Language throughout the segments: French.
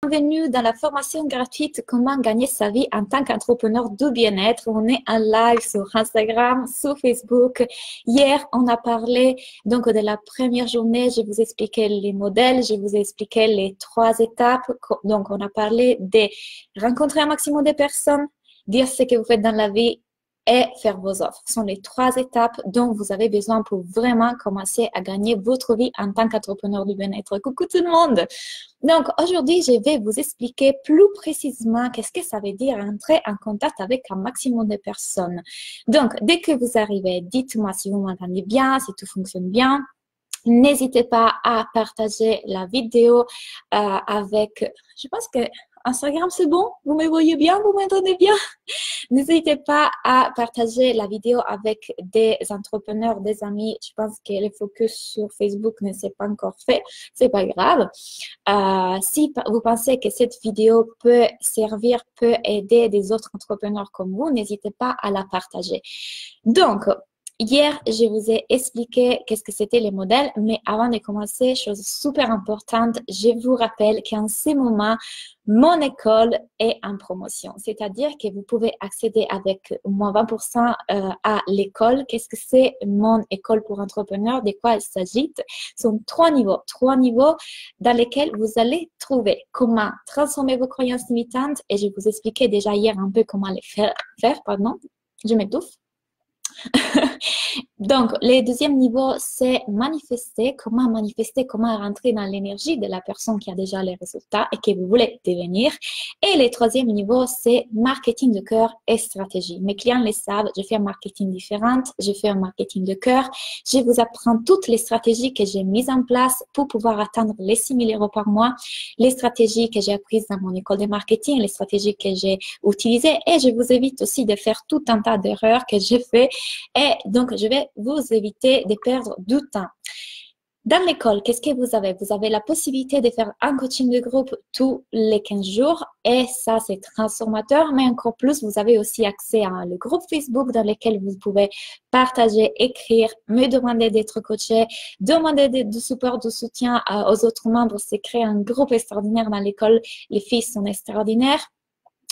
Bienvenue dans la formation gratuite Comment gagner sa vie en tant qu'entrepreneur du bien-être. On est en live sur Instagram, sur Facebook. Hier, on a parlé donc de la première journée. Je vous expliquais les modèles, je vous ai expliqué les 3 étapes. Donc, on a parlé de rencontrer un maximum de personnes, dire ce que vous faites dans la vie et faire vos offres. Ce sont les 3 étapes dont vous avez besoin pour vraiment commencer à gagner votre vie en tant qu'entrepreneur du bien-être. Coucou tout le monde! Donc, aujourd'hui, je vais vous expliquer plus précisément qu'est-ce que ça veut dire entrer en contact avec un maximum de personnes. Donc, dès que vous arrivez, dites-moi si vous m'entendez bien, si tout fonctionne bien. N'hésitez pas à partager la vidéo avec, je pense que Instagram, c'est bon? Vous me voyez bien? Vous m'entendez bien? N'hésitez pas à partager la vidéo avec des entrepreneurs, des amis. Je pense que le focus sur Facebook ne s'est pas encore fait. C'est pas grave. Si vous pensez que cette vidéo peut servir, peut aider des autres entrepreneurs comme vous, n'hésitez pas à la partager. Donc, hier, je vous ai expliqué qu'est-ce que c'était les modèles, mais avant de commencer, chose super importante, je vous rappelle qu'en ce moment, mon école est en promotion. C'est-à-dire que vous pouvez accéder avec moins 20% à l'école. Qu'est-ce que c'est mon école pour entrepreneurs? De quoi il s'agit? Ce sont 3 niveaux dans lesquels vous allez trouver comment transformer vos croyances limitantes. Et je vous expliquais déjà hier un peu comment les faire. Je m'étouffe. Donc, le deuxième niveau, c'est manifester, comment rentrer dans l'énergie de la personne qui a déjà les résultats et que vous voulez devenir. Et le troisième niveau, c'est marketing de cœur et stratégie. Mes clients le savent, je fais un marketing différent, je fais un marketing de cœur. Je vous apprends toutes les stratégies que j'ai mises en place pour pouvoir atteindre les 6 000 € par mois, les stratégies que j'ai apprises dans mon école de marketing, les stratégies que j'ai utilisées et je vous évite aussi de faire tout un tas d'erreurs que j'ai fait. Et donc, je vais vous éviter de perdre du temps. Dans l'école, qu'est-ce que vous avez? Vous avez la possibilité de faire un coaching de groupe tous les 15 jours et ça, c'est transformateur. Mais encore plus, vous avez aussi accès à le groupe Facebook dans lequel vous pouvez partager, écrire, me demander d'être coaché, demander du support, du soutien aux autres membres. C'est créer un groupe extraordinaire dans l'école. Les filles sont extraordinaires.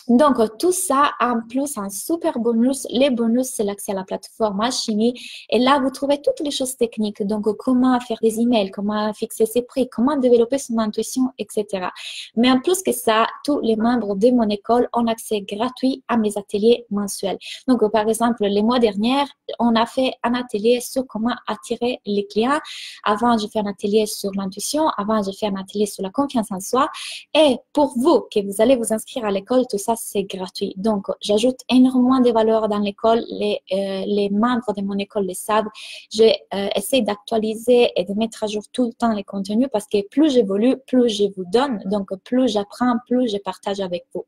Donc, tout ça, en plus, un super bonus. Les bonus, c'est l'accès à la plateforme Alchimie. Et là, vous trouvez toutes les choses techniques. Donc, comment faire des emails, comment fixer ses prix, comment développer son intuition, etc. Mais en plus que ça, tous les membres de mon école ont accès gratuit à mes ateliers mensuels. Donc, par exemple, les mois derniers, on a fait un atelier sur comment attirer les clients. Avant, j'ai fait un atelier sur l'intuition. Avant, j'ai fait un atelier sur la confiance en soi. Et pour vous, que vous allez vous inscrire à l'école, tout ça, c'est gratuit. Donc, j'ajoute énormément de valeur dans l'école. Les membres de mon école le savent. J'essaie d'actualiser et de mettre à jour tout le temps les contenus parce que plus j'évolue, plus je vous donne. Donc, plus j'apprends, plus je partage avec vous.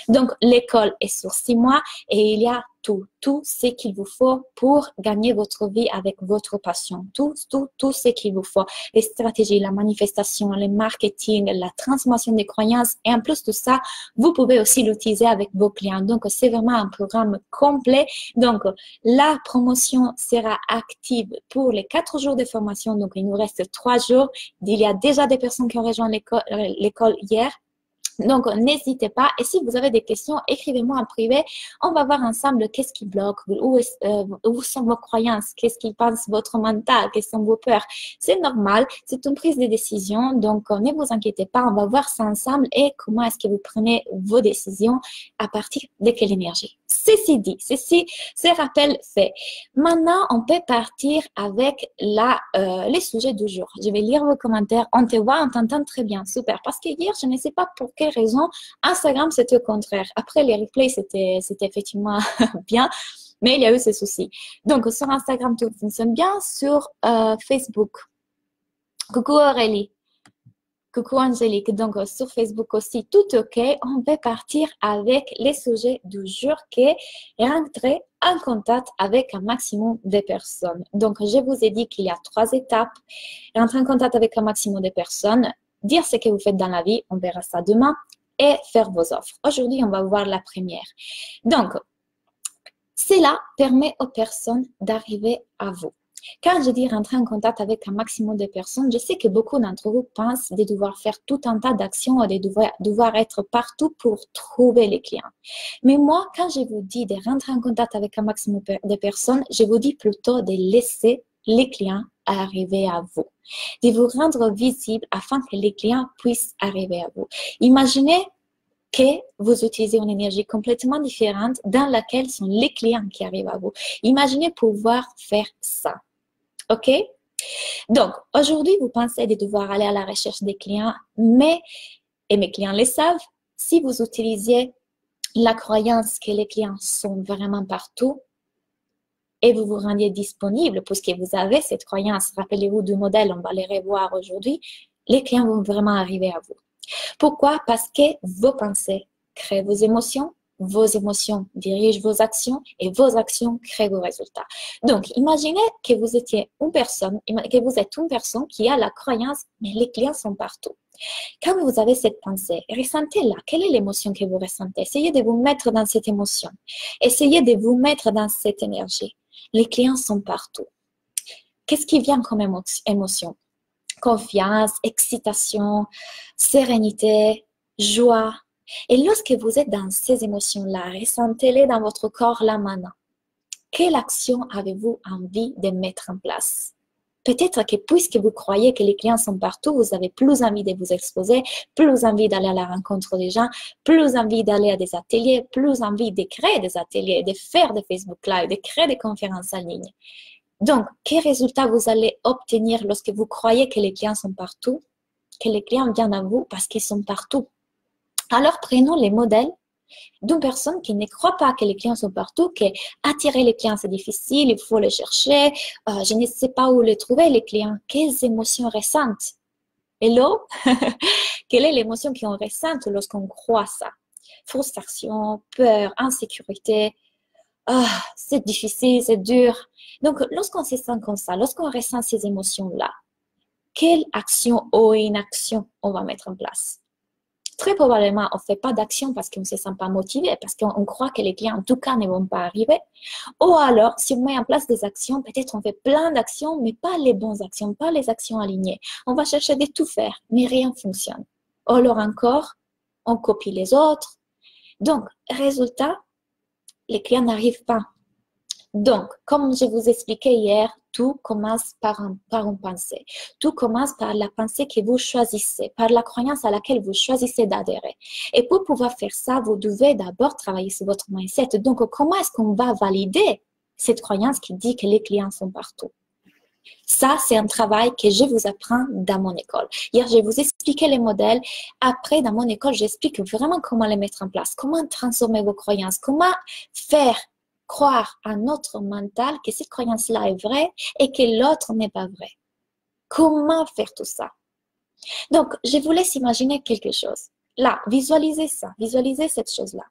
Donc, l'école est sur 6 mois et il y a tout ce qu'il vous faut pour gagner votre vie avec votre passion. Tout ce qu'il vous faut. Les stratégies, la manifestation, le marketing, la transformation des croyances. Et en plus de ça, vous pouvez aussi l'utiliser avec vos clients. Donc, c'est vraiment un programme complet. Donc, la promotion sera active pour les 4 jours de formation. Donc, il nous reste 3 jours. Il y a déjà des personnes qui ont rejoint l'école hier. Donc, n'hésitez pas. Et si vous avez des questions, écrivez-moi en privé. On va voir ensemble qu'est-ce qui bloque, où sont vos croyances, qu'est-ce qui pense votre mental, quelles sont vos peurs. C'est normal, c'est une prise de décision. Donc, ne vous inquiétez pas, on va voir ça ensemble et comment est-ce que vous prenez vos décisions à partir de quelle énergie. Ceci dit, ce rappel fait. Maintenant, on peut partir avec les sujets du jour. Je vais lire vos commentaires. On te voit, on t'entend très bien. Super. Parce que hier, je ne sais pas pour quelle raison, Instagram, c'était au contraire. Après, les replays, c'était effectivement bien, mais il y a eu ces soucis. Donc, sur Instagram, tout fonctionne bien. Sur Facebook. Coucou Aurélie. Coucou Angélique, donc sur Facebook aussi, tout OK. On va partir avec les sujets du jour qui est rentrer en contact avec un maximum de personnes. Donc, je vous ai dit qu'il y a 3 étapes. Rentrer en contact avec un maximum de personnes, dire ce que vous faites dans la vie, on verra ça demain, et faire vos offres. Aujourd'hui, on va voir la première. Donc, cela permet aux personnes d'arriver à vous. Quand je dis rentrer en contact avec un maximum de personnes, je sais que beaucoup d'entre vous pensent de devoir faire tout un tas d'actions et de devoir être partout pour trouver les clients. Mais moi, quand je vous dis de rentrer en contact avec un maximum de personnes, je vous dis plutôt de laisser les clients arriver à vous, de vous rendre visible afin que les clients puissent arriver à vous. Imaginez que vous utilisez une énergie complètement différente dans laquelle sont les clients qui arrivent à vous. Imaginez pouvoir faire ça. OK? Donc, aujourd'hui, vous pensez de devoir aller à la recherche des clients, mais, et mes clients le savent, si vous utilisiez la croyance que les clients sont vraiment partout et vous vous rendiez disponible, puisque vous avez cette croyance, rappelez-vous du modèle, on va les revoir aujourd'hui, les clients vont vraiment arriver à vous. Pourquoi? Parce que vos pensées créent vos émotions dirigent vos actions et vos actions créent vos résultats. Donc, imaginez que vous étiez une personne, que vous êtes une personne qui a la croyance, mais les clients sont partout. Quand vous avez cette pensée, ressentez-la. Quelle est l'émotion que vous ressentez? Essayez de vous mettre dans cette émotion. Essayez de vous mettre dans cette énergie. Les clients sont partout. Qu'est-ce qui vient comme émotion? Confiance, excitation, sérénité, joie. Et lorsque vous êtes dans ces émotions-là, ressentez-les dans votre corps là maintenant. Quelle action avez-vous envie de mettre en place? Peut-être que puisque vous croyez que les clients sont partout, vous avez plus envie de vous exposer, plus envie d'aller à la rencontre des gens, plus envie d'aller à des ateliers, plus envie de créer des ateliers, de faire des Facebook Live, de créer des conférences en ligne. Donc, quel résultat vous allez obtenir lorsque vous croyez que les clients sont partout, que les clients viennent à vous parce qu'ils sont partout? Alors, prenons les modèles d'une personne qui ne croit pas que les clients sont partout, que attirer les clients c'est difficile, il faut les chercher, je ne sais pas où les trouver les clients. Quelles émotions ressentent? Hello? Quelle est l'émotion qu'on ressent lorsqu'on croit ça? Frustration, peur, insécurité. Ah, c'est difficile, c'est dur. Donc, lorsqu'on se sent comme ça, lorsqu'on ressent ces émotions-là, quelle action ou inaction on va mettre en place? Très probablement, on ne fait pas d'action parce qu'on ne se sent pas motivé, parce qu'on croit que les clients, en tout cas, ne vont pas arriver. Ou alors, si on met en place des actions, peut-être on fait plein d'actions, mais pas les bonnes actions, pas les actions alignées. On va chercher de tout faire, mais rien ne fonctionne. Ou alors encore, on copie les autres. Donc, résultat, les clients n'arrivent pas. Donc, comme je vous expliquais hier, tout commence par une pensée. Tout commence par la pensée que vous choisissez, par la croyance à laquelle vous choisissez d'adhérer. Et pour pouvoir faire ça, vous devez d'abord travailler sur votre mindset. Donc, comment est-ce qu'on va valider cette croyance qui dit que les clients sont partout? Ça, c'est un travail que je vous apprends dans mon école. Hier, je vous expliquais les modèles. Après, dans mon école, j'explique vraiment comment les mettre en place, comment transformer vos croyances, comment faire croire à notre mental que cette croyance-là est vraie et que l'autre n'est pas vrai. Comment faire tout ça? Donc, je vous laisse imaginer quelque chose. Là, visualisez ça, visualisez cette chose-là.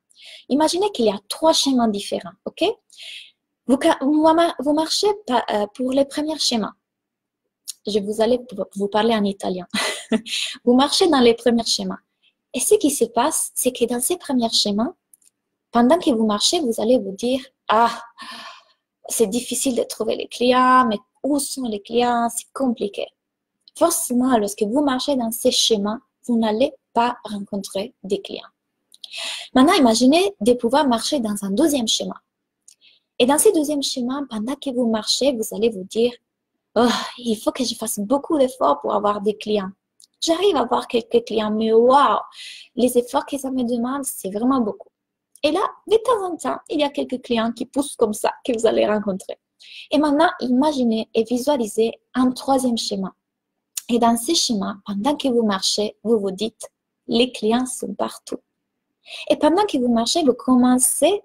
Imaginez qu'il y a 3 schémas différents, ok? Vous marchez pour les premiers schémas. Je vous allais vous parler en italien. Vous marchez dans les premiers schémas. Et ce qui se passe, c'est que dans ces premiers schémas, pendant que vous marchez, vous allez vous dire, ah, c'est difficile de trouver les clients, mais où sont les clients? C'est compliqué. Forcément, lorsque vous marchez dans ces schémas, vous n'allez pas rencontrer des clients. Maintenant, imaginez de pouvoir marcher dans un deuxième schéma. Et dans ce deuxième schéma, pendant que vous marchez, vous allez vous dire, oh, il faut que je fasse beaucoup d'efforts pour avoir des clients. J'arrive à avoir quelques clients, mais waouh, les efforts que ça me demande, c'est vraiment beaucoup. Et là, de temps en temps, il y a quelques clients qui poussent comme ça, que vous allez rencontrer. Et maintenant, imaginez et visualisez un troisième schéma. Et dans ce schéma, pendant que vous marchez, vous vous dites, les clients sont partout. Et pendant que vous marchez, vous commencez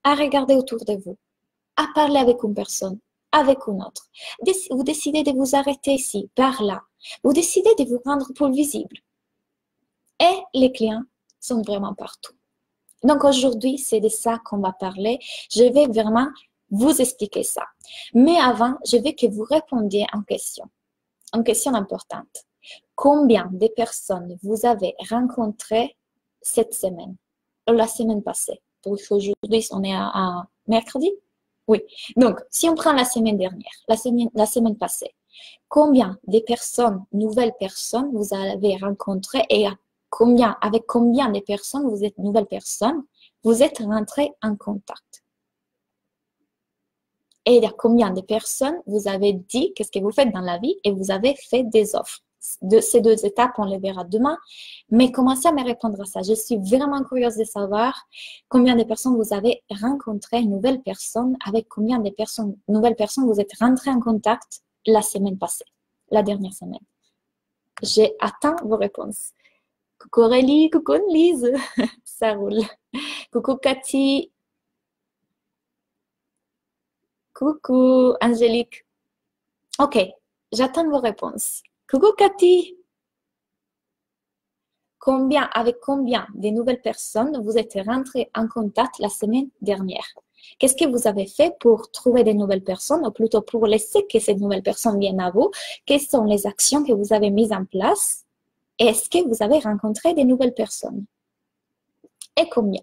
à regarder autour de vous, à parler avec une personne, avec une autre. Vous décidez de vous arrêter ici, par là. Vous décidez de vous rendre plus visible. Et les clients sont vraiment partout. Donc aujourd'hui, c'est de ça qu'on va parler. Je vais vraiment vous expliquer ça. Mais avant, je veux que vous répondiez en question. Une question importante. Combien de personnes vous avez rencontrées cette semaine, ou la semaine passée? Aujourd'hui, on est à mercredi Oui. Donc, si on prend la semaine dernière, la semaine passée, combien de personnes, nouvelles personnes vous avez rencontrées et avec combien de personnes vous êtes nouvelles personnes, vous êtes rentrés en contact? Et à combien de personnes vous avez dit qu'est-ce que vous faites dans la vie et vous avez fait des offres. De ces deux étapes, on les verra demain. Mais commencez à me répondre à ça. Je suis vraiment curieuse de savoir combien de personnes vous avez rencontré, une nouvelle personne, avec combien de personnes, nouvelles personnes vous êtes rentrés en contact la semaine passée, la dernière semaine. J'attends vos réponses. Coucou Aurélie, coucou Lise, ça roule. Coucou Cathy. Coucou Angélique. Ok, j'attends vos réponses. Coucou Cathy. Avec combien de nouvelles personnes vous êtes rentré en contact la semaine dernière? Qu'est-ce que vous avez fait pour trouver des nouvelles personnes, ou plutôt pour laisser que ces nouvelles personnes viennent à vous? Quelles sont les actions que vous avez mises en place? Est-ce que vous avez rencontré des nouvelles personnes? Et combien?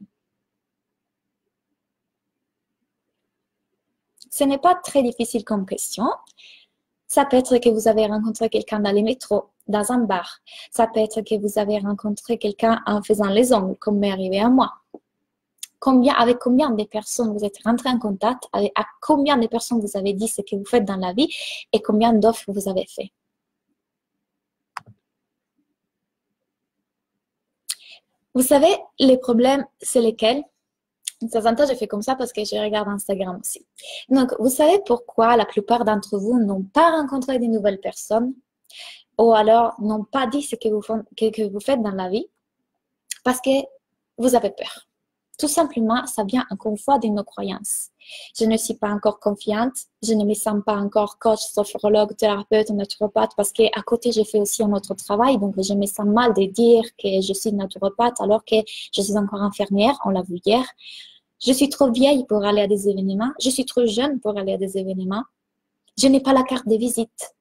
Ce n'est pas très difficile comme question. Ça peut être que vous avez rencontré quelqu'un dans le métro, dans un bar. Ça peut être que vous avez rencontré quelqu'un en faisant les ongles, comme m'est arrivé à moi. Avec combien de personnes vous êtes rentré en contact, à combien de personnes vous avez dit ce que vous faites dans la vie et combien d'offres vous avez fait. Vous savez, les problèmes, c'est lesquels? De temps en temps, je fais comme ça parce que je regarde Instagram aussi. Donc, vous savez pourquoi la plupart d'entre vous n'ont pas rencontré de nouvelles personnes ou alors n'ont pas dit ce que vous faites dans la vie? Parce que vous avez peur. Tout simplement, ça vient encore une fois de nos croyances. Je ne suis pas encore confiante, je ne me sens pas encore coach, sophrologue, thérapeute, naturopathe, parce qu'à côté, je fais aussi un autre travail, donc je me sens mal de dire que je suis naturopathe alors que je suis encore infirmière, on l'a vu hier. Je suis trop vieille pour aller à des événements, je suis trop jeune pour aller à des événements, je n'ai pas la carte de visite,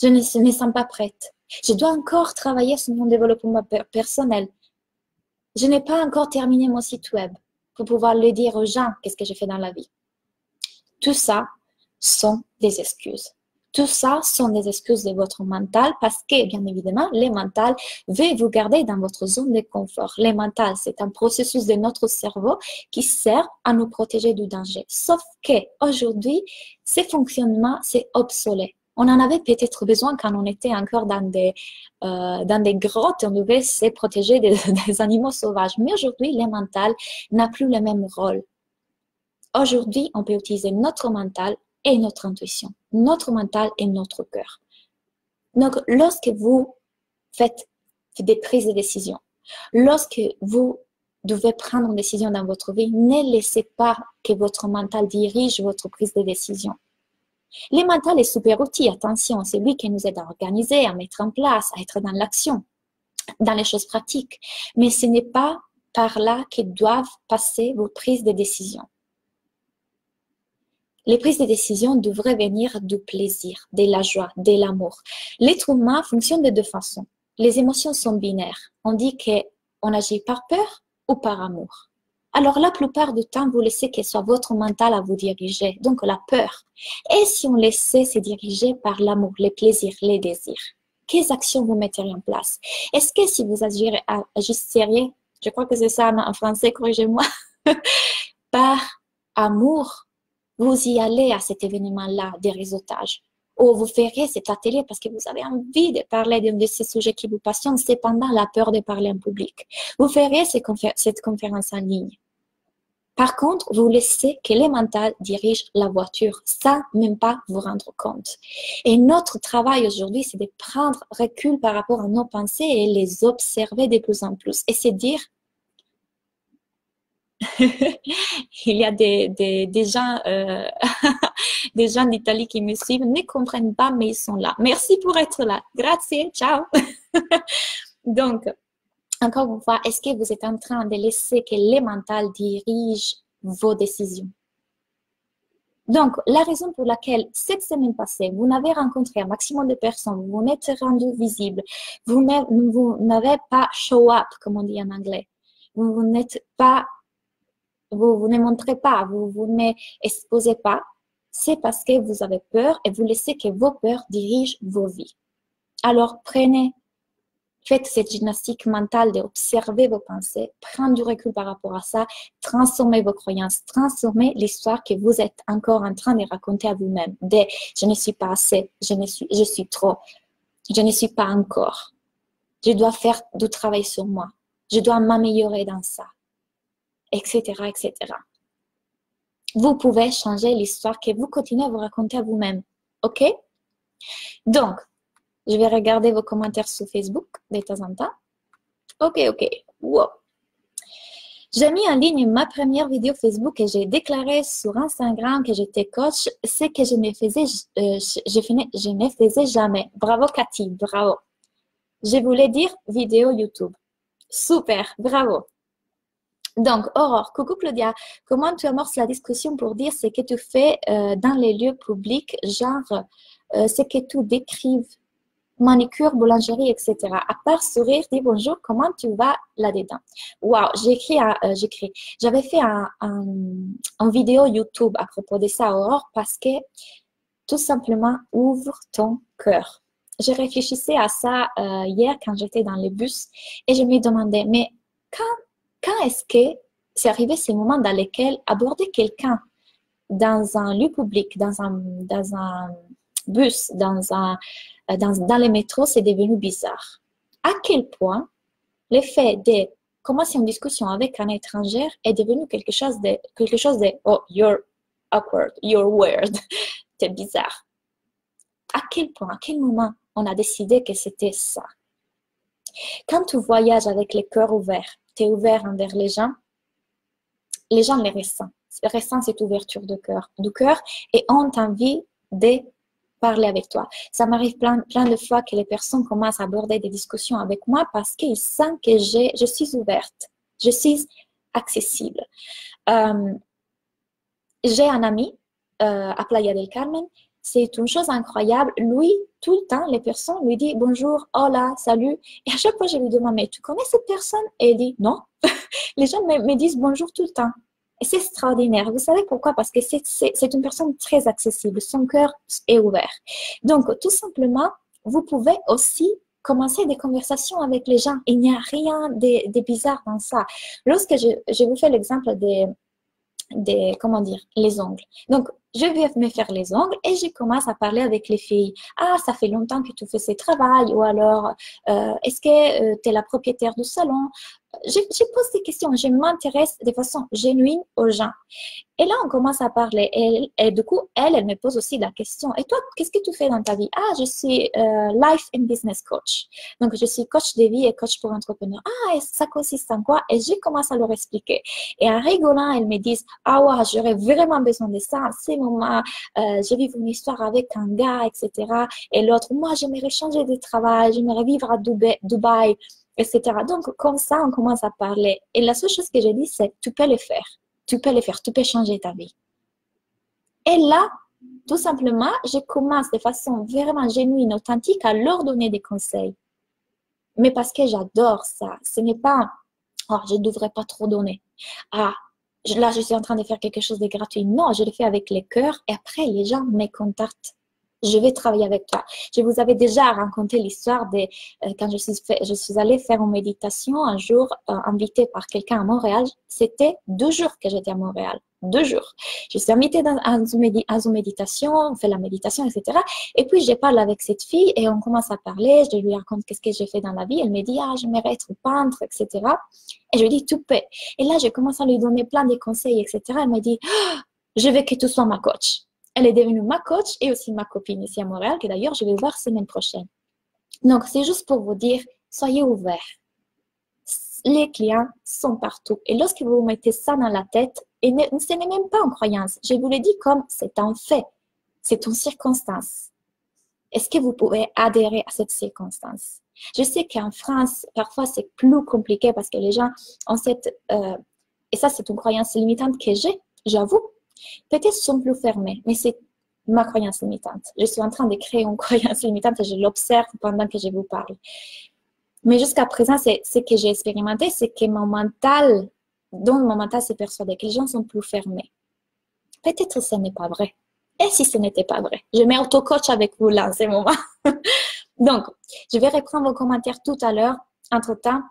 je ne me sens pas prête. Je dois encore travailler sur mon développement personnel. Je n'ai pas encore terminé mon site web pour pouvoir le dire aux gens qu'est-ce que j'ai fait dans la vie. Tout ça sont des excuses. Tout ça sont des excuses de votre mental parce que, bien évidemment, le mental veut vous garder dans votre zone de confort. Le mental, c'est un processus de notre cerveau qui sert à nous protéger du danger. Sauf qu'aujourd'hui, ce fonctionnement, c'est obsolète. On en avait peut-être besoin quand on était encore dans des grottes, on devait se protéger des animaux sauvages. Mais aujourd'hui, le mental n'a plus le même rôle. Aujourd'hui, on peut utiliser notre mental et notre intuition, notre mental et notre cœur. Donc, lorsque vous faites des prises de décision, lorsque vous devez prendre une décision dans votre vie, ne laissez pas que votre mental dirige votre prise de décision. Le mental est super outil, attention, c'est lui qui nous aide à organiser, à mettre en place, à être dans l'action, dans les choses pratiques. Mais ce n'est pas par là que doivent passer vos prises de décision. Les prises de décision devraient venir du plaisir, de la joie, de l'amour. L'être humain fonctionne de deux façons. Les émotions sont binaires. On dit qu'on agit par peur ou par amour. Alors, la plupart du temps, vous laissez que ce soit votre mental à vous diriger, donc la peur. Et si on laissait se diriger par l'amour, les plaisirs, les désirs, quelles actions vous metteriez en place? Est-ce que si vous agisseriez, je crois que c'est ça en français, corrigez-moi, par amour, vous y allez à cet événement-là des réseautage, ou vous ferez cet atelier parce que vous avez envie de parler de ces sujets qui vous passionnent, cependant la peur de parler en public. Vous ferez cette conférence en ligne. Par contre, vous laissez que le mental dirige la voiture sans même pas vous rendre compte. Et notre travail aujourd'hui, c'est de prendre recul par rapport à nos pensées et les observer de plus en plus. Et c'est dire, il y a des gens, des gens d'Italie qui me suivent, ne comprennent pas, mais ils sont là. Merci pour être là. Grazie, ciao. Donc, encore une fois, est-ce que vous êtes en train de laisser que le mental dirige vos décisions? Donc, la raison pour laquelle cette semaine passée, vous n'avez rencontré un maximum de personnes, vous n'êtes rendu visible, vous n'avez pas show up, comme on dit en anglais, vous n'êtes pas vous ne montrez pas, vous n'exposez pas, c'est parce que vous avez peur et vous laissez que vos peurs dirigent vos vies. Alors, faites cette gymnastique mentale d'observer vos pensées, prendre du recul par rapport à ça, transformer vos croyances, transformer l'histoire que vous êtes encore en train de raconter à vous-même. Je ne suis pas assez, je suis trop, je ne suis pas encore. Je dois faire du travail sur moi. Je dois m'améliorer dans ça, etc., etc. Vous pouvez changer l'histoire que vous continuez à vous raconter à vous-même. OK? Donc, je vais regarder vos commentaires sur Facebook de temps en temps. OK. Wow. J'ai mis en ligne ma première vidéo Facebook et j'ai déclaré sur Instagram que j'étais coach, ce que je ne faisais jamais. Bravo Cathy, bravo. Je voulais dire vidéo YouTube. Super, bravo. Donc, Aurore, coucou Claudia, comment tu amorces la discussion pour dire ce que tu fais dans les lieux publics, genre ce que tu décrives, manicure, boulangerie, etc. À part sourire, dis bonjour, comment tu vas là-dedans? Waouh, j'avais fait un vidéo YouTube à propos de ça, Aurore, parce que tout simplement, ouvre ton cœur. Je réfléchissais à ça hier quand j'étais dans le bus et je me demandais, mais quand est-ce que c'est arrivé ces moments dans lesquels aborder quelqu'un dans un lieu public, dans un bus, dans les métros, c'est devenu bizarre. À quel point le fait de commencer une discussion avec un étranger est devenu quelque chose de oh, you're awkward, you're weird, c'est bizarre. À quel point, à quel moment on a décidé que c'était ça? Quand tu voyages avec le cœur ouvert, tu es ouvert envers les gens les ressentent cette ouverture du cœur et ont envie de parler avec toi. Ça m'arrive plein de fois que les personnes commencent à aborder des discussions avec moi parce qu'ils sentent que je suis ouverte, je suis accessible. J'ai un ami à Playa del Carmen. C'est une chose incroyable. Lui, tout le temps, les personnes lui disent bonjour, hola, salut. Et à chaque fois, je lui demande, mais tu connais cette personne? Et il dit non. Les gens me disent bonjour tout le temps. Et c'est extraordinaire. Vous savez pourquoi? Parce que c'est une personne très accessible. Son cœur est ouvert. Donc, tout simplement, vous pouvez aussi commencer des conversations avec les gens. Il n'y a rien de bizarre dans ça. Lorsque je vous fais l'exemple comment dire, les ongles. Donc, je vais me faire les ongles et je commence à parler avec les filles. Ah, ça fait longtemps que tu fais ce travail, ou alors, est-ce que tu es la propriétaire du salon? Je pose des questions, je m'intéresse de façon genuine aux gens. Et là, on commence à parler. Et du coup, elle me pose aussi la question. Et toi, qu'est-ce que tu fais dans ta vie? Ah, je suis Life and Business Coach. Donc, je suis coach de vie et coach pour entrepreneurs. Ah, et ça consiste en quoi? Et je commence à leur expliquer. Et en rigolant, elles me disent, ah ouais, j'aurais vraiment besoin de ça. En ce moment, j'ai vécu une histoire avec un gars, etc. Et l'autre, moi, j'aimerais changer de travail, j'aimerais vivre à Dubaï, etc. Donc, comme ça, on commence à parler. Et la seule chose que j'ai dit, c'est, tu peux le faire. Tu peux le faire, tu peux changer ta vie. Et là, tout simplement, je commence de façon vraiment genuine, authentique à leur donner des conseils. Mais parce que j'adore ça. Ce n'est pas, oh, je ne devrais pas trop donner. Ah, là, je suis en train de faire quelque chose de gratuit. Non, je le fais avec le cœur et après, les gens me contactent. Je vais travailler avec toi. Je vous avais déjà raconté l'histoire de quand je suis allée faire une méditation un jour, invitée par quelqu'un à Montréal. C'était 2 jours que j'étais à Montréal. 2 jours. Je suis invitée à une méditation, on fait la méditation, etc. Et puis, je parle avec cette fille et on commence à parler. Je lui raconte qu'est-ce que j'ai fait dans la vie. Elle me dit, ah, j'aimerais être peintre, etc. Et je lui dis, tu peux. Et là, je commence à lui donner plein de conseils, etc. Elle me dit, oh, je veux que tu sois ma coach. Elle est devenue ma coach et aussi ma copine ici à Montréal, que d'ailleurs, je vais voir semaine prochaine. Donc, c'est juste pour vous dire, soyez ouverts. Les clients sont partout. Et lorsque vous mettez ça dans la tête, et ce n'est même pas une croyance, je vous le dis comme c'est un fait, c'est une circonstance. Est-ce que vous pouvez adhérer à cette circonstance? Je sais qu'en France, parfois, c'est plus compliqué parce que les gens ont cette... et ça, c'est une croyance limitante que j'ai, j'avoue. Peut-être sont plus fermés, mais c'est ma croyance limitante. Je suis en train de créer une croyance limitante et je l'observe pendant que je vous parle. Mais jusqu'à présent, ce que j'ai expérimenté, c'est que mon mental dont mon mental s'est persuadé, que les gens sont plus fermés. Peut-être ce n'est pas vrai. Et si ce n'était pas vrai? Je mets auto-coach avec vous là en ce moment. Donc, je vais reprendre vos commentaires tout à l'heure. Entre-temps,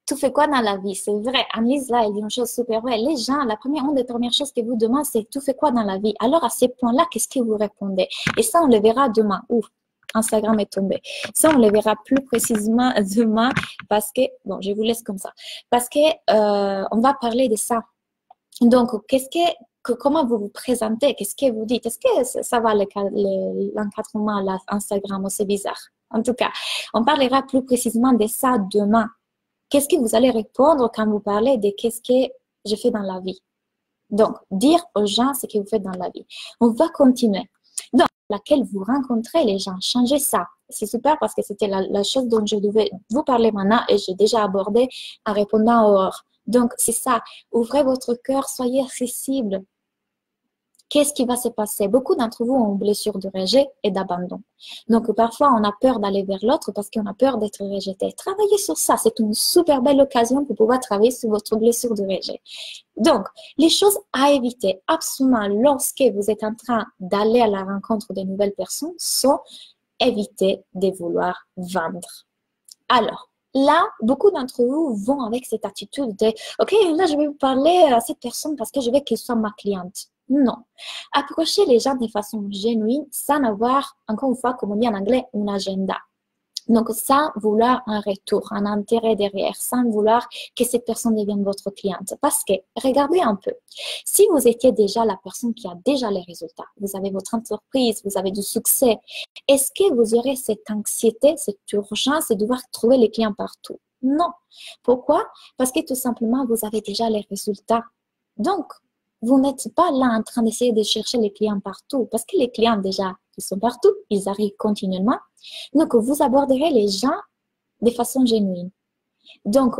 tu fais quoi dans la vie? C'est vrai, Annelise, là, elle dit une chose super vraie. Les gens, une des premières choses qu'ils vous demandent, c'est tu fais quoi dans la vie? Alors, à ces points-là, qu'est-ce que vous répondez? Et ça, on le verra demain. Ouf, Instagram est tombé. Ça, on le verra plus précisément demain parce que, bon, je vous laisse comme ça. Parce que, on va parler de ça. Donc, comment vous vous présentez? Qu'est-ce que vous dites? Est-ce que ça va l'encadrement, Instagram, c'est bizarre? En tout cas, on parlera plus précisément de ça demain. Qu'est-ce que vous allez répondre quand vous parlez de qu'est-ce que je fais dans la vie? Donc, dire aux gens ce que vous faites dans la vie. On va continuer. Donc, laquelle vous rencontrez les gens, changez ça. C'est super parce que c'était la chose dont je devais vous parler maintenant et j'ai déjà abordé en répondant au or. Donc, c'est ça. Ouvrez votre cœur, soyez accessible. Qu'est-ce qui va se passer? Beaucoup d'entre vous ont une blessure de rejet et d'abandon. Donc, parfois, on a peur d'aller vers l'autre parce qu'on a peur d'être rejeté. Travaillez sur ça. C'est une super belle occasion pour pouvoir travailler sur votre blessure de rejet. Donc, les choses à éviter absolument lorsque vous êtes en train d'aller à la rencontre de nouvelles personnes sont éviter de vouloir vendre. Alors, là, beaucoup d'entre vous vont avec cette attitude de « Ok, là, je vais vous parler à cette personne parce que je veux qu'elle soit ma cliente. » Non. Approchez les gens de façon genuine sans avoir, encore une fois, comme on dit en anglais, un agenda. Donc, sans vouloir un retour, un intérêt derrière, sans vouloir que cette personne devienne votre cliente. Parce que, regardez un peu, si vous étiez déjà la personne qui a déjà les résultats, vous avez votre entreprise, vous avez du succès, est-ce que vous aurez cette anxiété, cette urgence de devoir trouver les clients partout? Non. Pourquoi? Parce que tout simplement, vous avez déjà les résultats. Donc, vous n'êtes pas là en train d'essayer de chercher les clients partout, parce que les clients déjà, ils sont partout, ils arrivent continuellement. Donc, vous aborderez les gens de façon genuine. Donc,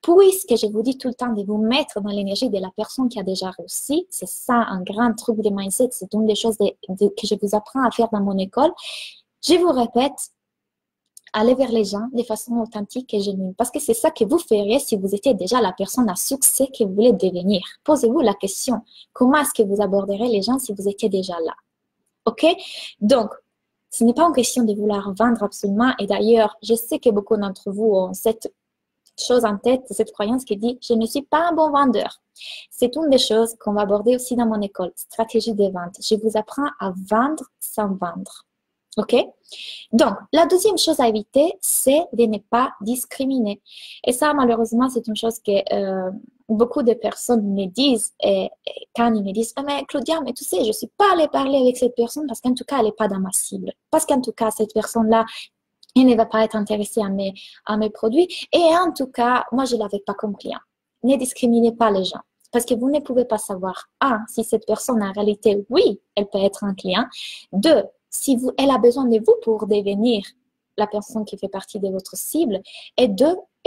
puisque je vous dis tout le temps de vous mettre dans l'énergie de la personne qui a déjà réussi, c'est ça un grand truc de mindset, c'est une des choses que je vous apprends à faire dans mon école. Je vous répète, allez vers les gens de façon authentique et genuine. Parce que c'est ça que vous feriez si vous étiez déjà la personne à succès que vous voulez devenir. Posez-vous la question, comment est-ce que vous aborderez les gens si vous étiez déjà là? OK? Donc, ce n'est pas une question de vouloir vendre absolument. Et d'ailleurs, je sais que beaucoup d'entre vous ont cette chose en tête, cette croyance qui dit « je ne suis pas un bon vendeur ». C'est une des choses qu'on va aborder aussi dans mon école, stratégie de vente. Je vous apprends à vendre sans vendre. OK? Donc, la deuxième chose à éviter, c'est de ne pas discriminer. Et ça, malheureusement, c'est une chose que beaucoup de personnes me disent. Et quand ils me disent « mais Claudia, mais tu sais, je ne suis pas allée parler avec cette personne parce qu'en tout cas, elle n'est pas dans ma cible. Parce qu'en tout cas, cette personne-là, elle ne va pas être intéressée à mes produits. Et en tout cas, moi, je ne l'avais pas comme client. » Ne discriminez pas les gens. Parce que vous ne pouvez pas savoir, un, si cette personne, en réalité, oui, elle peut être un client. Deux, si elle a besoin de vous pour devenir la personne qui fait partie de votre cible. Et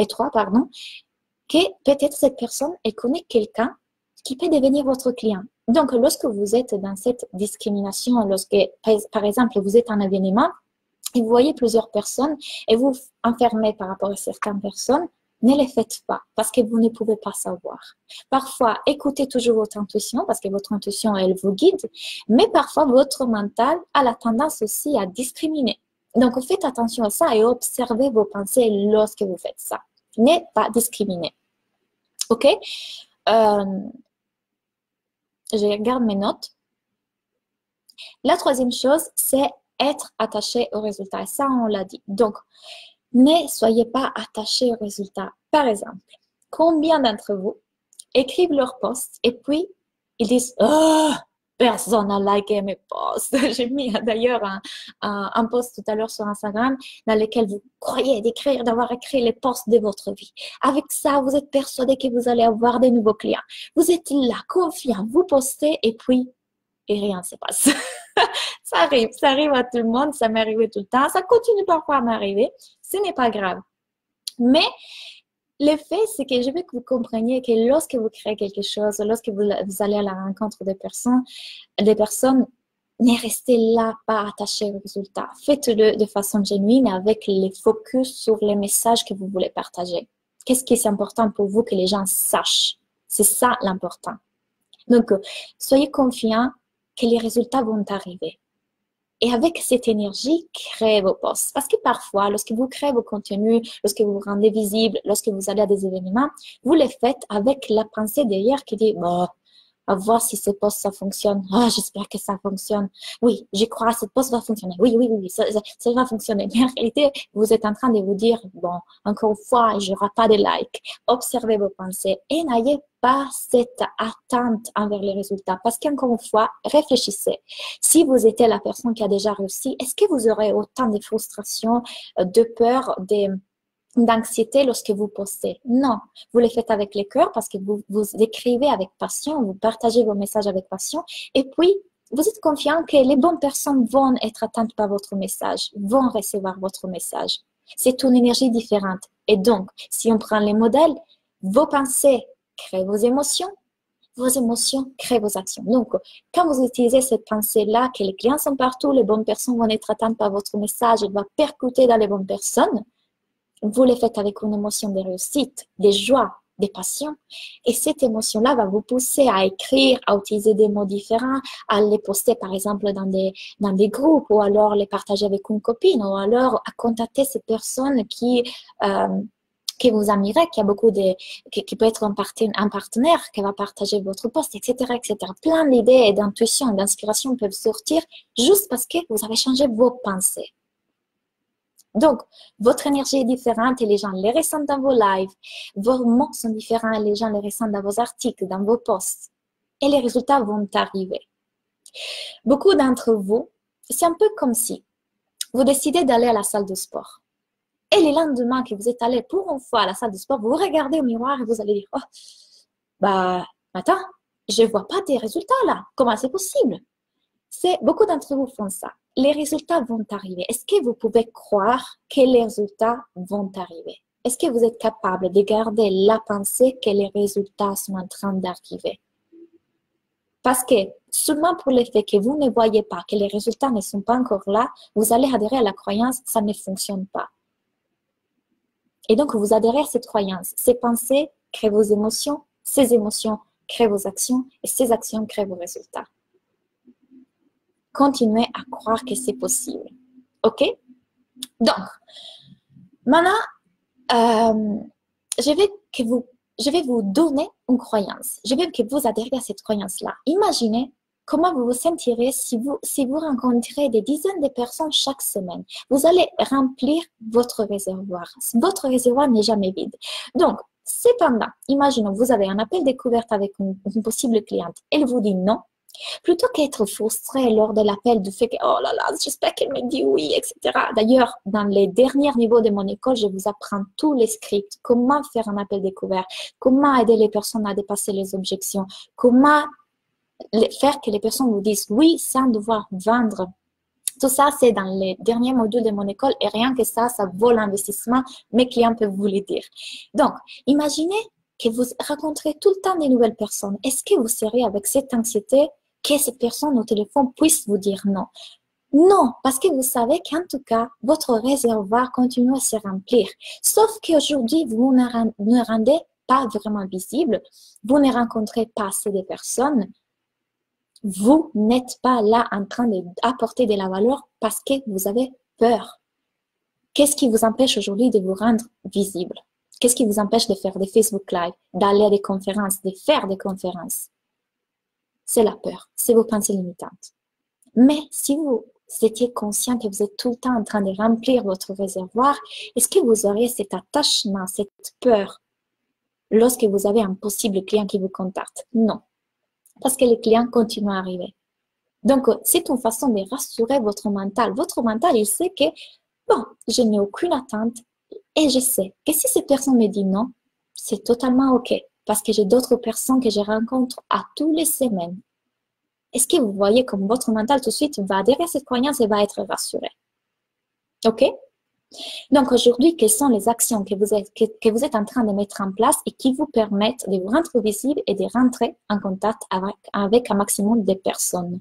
trois, que peut-être cette personne, elle connaît quelqu'un qui peut devenir votre client. Donc, lorsque vous êtes dans cette discrimination, lorsque, par exemple, vous êtes en événement et vous voyez plusieurs personnes et vous enfermez par rapport à certaines personnes, ne les faites pas parce que vous ne pouvez pas savoir. Parfois, écoutez toujours votre intuition parce que votre intuition, elle vous guide, mais parfois, votre mental a la tendance aussi à discriminer. Donc, faites attention à ça et observez vos pensées lorsque vous faites ça. Ne pas discriminer. OK? Je regarde mes notes. La troisième chose, c'est être attaché au résultat. Et ça, on l'a dit. Donc, ne soyez pas attachés au résultat. Par exemple, combien d'entre vous écrivent leur post et puis ils disent « Oh, personne n'a liké mes posts. » J'ai mis d'ailleurs un post tout à l'heure sur Instagram dans lequel vous croyez d'avoir écrit les posts de votre vie. Avec ça, vous êtes persuadé que vous allez avoir des nouveaux clients. Vous êtes là, confiant, vous postez et puis rien ne se passe. Ça arrive à tout le monde, ça m'est arrivé tout le temps, ça continue parfois à m'arriver, ce n'est pas grave. Mais le fait, c'est que je veux que vous compreniez que lorsque vous créez quelque chose, lorsque vous allez à la rencontre des personnes, ne restez là, pas attaché au résultat. Faites-le de façon genuine avec les focus sur les messages que vous voulez partager. Qu'est-ce qui est important pour vous que les gens sachent? C'est ça l'important. Donc, soyez confiants que les résultats vont arriver. Et avec cette énergie, créez vos posts. Parce que parfois, lorsque vous créez vos contenus, lorsque vous vous rendez visible, lorsque vous allez à des événements, vous les faites avec la pensée derrière qui dit, bon, à voir si ce post ça fonctionne. Ah, j'espère que ça fonctionne. Oui, j'y crois, cette post va fonctionner. Oui, oui, oui, ça va fonctionner. Mais en réalité, vous êtes en train de vous dire, bon, encore une fois, il n'y aura pas de like. Observez vos pensées et n'ayez pas cette attente envers les résultats. Parce qu'encore une fois, réfléchissez. Si vous étiez la personne qui a déjà réussi, est-ce que vous aurez autant de frustration, de peur, d'anxiété lorsque vous postez? Non, vous les faites avec le cœur parce que vous écrivez avec passion, vous partagez vos messages avec passion et puis vous êtes confiant que les bonnes personnes vont être atteintes par votre message, vont recevoir votre message. C'est une énergie différente. Et donc, si on prend les modèles, vos pensées créent vos émotions créent vos actions. Donc, quand vous utilisez cette pensée-là, que les clients sont partout, les bonnes personnes vont être atteintes par votre message, il va percuter dans les bonnes personnes, vous les faites avec une émotion de réussite, de joie, de passion. Et cette émotion-là va vous pousser à écrire, à utiliser des mots différents, à les poster par exemple dans des groupes ou alors les partager avec une copine ou alors à contacter ces personnes qui vous admirez, qui a beaucoup qui peut être un partenaire qui va partager votre post, etc., etc. Plein d'idées et d'intuition, d'inspiration peuvent sortir juste parce que vous avez changé vos pensées. Donc, votre énergie est différente et les gens les ressentent dans vos lives. Vos mots sont différents et les gens les ressentent dans vos articles, dans vos posts. Et les résultats vont arriver. Beaucoup d'entre vous, c'est un peu comme si vous décidez d'aller à la salle de sport. Et le lendemain que vous êtes allé pour une fois à la salle de sport, vous regardez au miroir et vous allez dire, oh, bah, attends, je ne vois pas des résultats là. Comment c'est possible? Beaucoup d'entre vous font ça. Les résultats vont arriver. Est-ce que vous pouvez croire que les résultats vont arriver? Est-ce que vous êtes capable de garder la pensée que les résultats sont en train d'arriver? Parce que seulement pour le fait que vous ne voyez pas, que les résultats ne sont pas encore là, vous allez adhérer à la croyance, ça ne fonctionne pas. Et donc, vous adhérez à cette croyance. Ces pensées créent vos émotions, ces émotions créent vos actions et ces actions créent vos résultats. Continuez à croire que c'est possible. OK? Donc, maintenant, je vais vous donner une croyance. Je veux que vous adhériez à cette croyance-là. Imaginez comment vous vous sentirez si vous rencontrez des dizaines de personnes chaque semaine. Vous allez remplir votre réservoir. Votre réservoir n'est jamais vide. Donc, cependant, imaginons, vous avez un appel découverte avec une possible cliente. Elle vous dit non. Plutôt qu'être frustré lors de l'appel du fait que, oh là là, j'espère qu'elle me dit oui, etc. D'ailleurs, dans les derniers niveaux de mon école, je vous apprends tous les scripts, comment faire un appel découvert, comment aider les personnes à dépasser les objections, comment faire que les personnes vous disent oui sans devoir vendre. Tout ça, c'est dans les derniers modules de mon école et rien que ça vaut l'investissement. Mes clients peuvent vous le dire. Donc, imaginez que vous rencontrez tout le temps des nouvelles personnes. Est-ce que vous serez avec cette anxiété que cette personne au téléphone puisse vous dire non? Non, parce que vous savez qu'en tout cas, votre réservoir continue à se remplir. Sauf qu'aujourd'hui, vous ne rendez pas vraiment visible, vous ne rencontrez pas assez de personnes, vous n'êtes pas là en train d'apporter de la valeur parce que vous avez peur. Qu'est-ce qui vous empêche aujourd'hui de vous rendre visible? Qu'est-ce qui vous empêche de faire des Facebook Live, d'aller à des conférences, de faire des conférences? C'est la peur, c'est vos pensées limitantes. Mais si vous étiez conscient que vous êtes tout le temps en train de remplir votre réservoir, est-ce que vous auriez cet attachement, cette peur lorsque vous avez un possible client qui vous contacte? Non, parce que les clients continuent à arriver. Donc, c'est une façon de rassurer votre mental. Votre mental, il sait que, bon, je n'ai aucune attente et je sais que si cette personne me dit non, c'est totalement OK parce que j'ai d'autres personnes que je rencontre à tous les semaines. Est-ce que vous voyez comme votre mental tout de suite va adhérer à cette croyance et va être rassuré? OK? Donc aujourd'hui, quelles sont les actions que vous êtes en train de mettre en place et qui vous permettent de vous rendre visible et de rentrer en contact avec un maximum de personnes?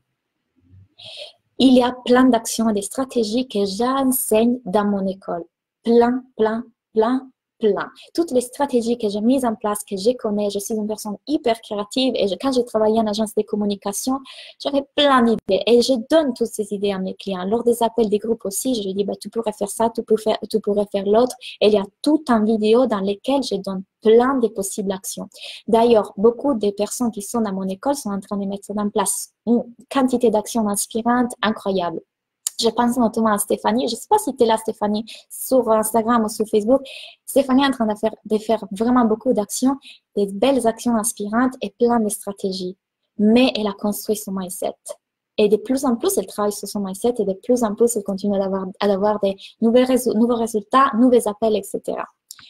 Il y a plein d'actions et des stratégies que j'enseigne dans mon école. Plein, plein, plein, plein. Toutes les stratégies que j'ai mises en place, que je connais, je suis une personne hyper créative et quand j'ai travaillé en agence de communication, j'avais plein d'idées et je donne toutes ces idées à mes clients. Lors des appels des groupes aussi, je lui dis, bah, tu pourrais faire ça, tu pourrais faire l'autre. Et il y a tout en vidéo dans lesquelles je donne plein de possibles actions. D'ailleurs, beaucoup des personnes qui sont dans mon école sont en train de mettre en place une quantité d'actions inspirantes incroyables. Je pense notamment à Stéphanie. Je ne sais pas si tu es là, Stéphanie, sur Instagram ou sur Facebook. Stéphanie est en train de faire vraiment beaucoup d'actions, des belles actions inspirantes et plein de stratégies. Mais elle a construit son mindset. Et de plus en plus, elle travaille sur son mindset et de plus en plus, elle continue d'avoir des nouveaux résultats, nouveaux appels, etc.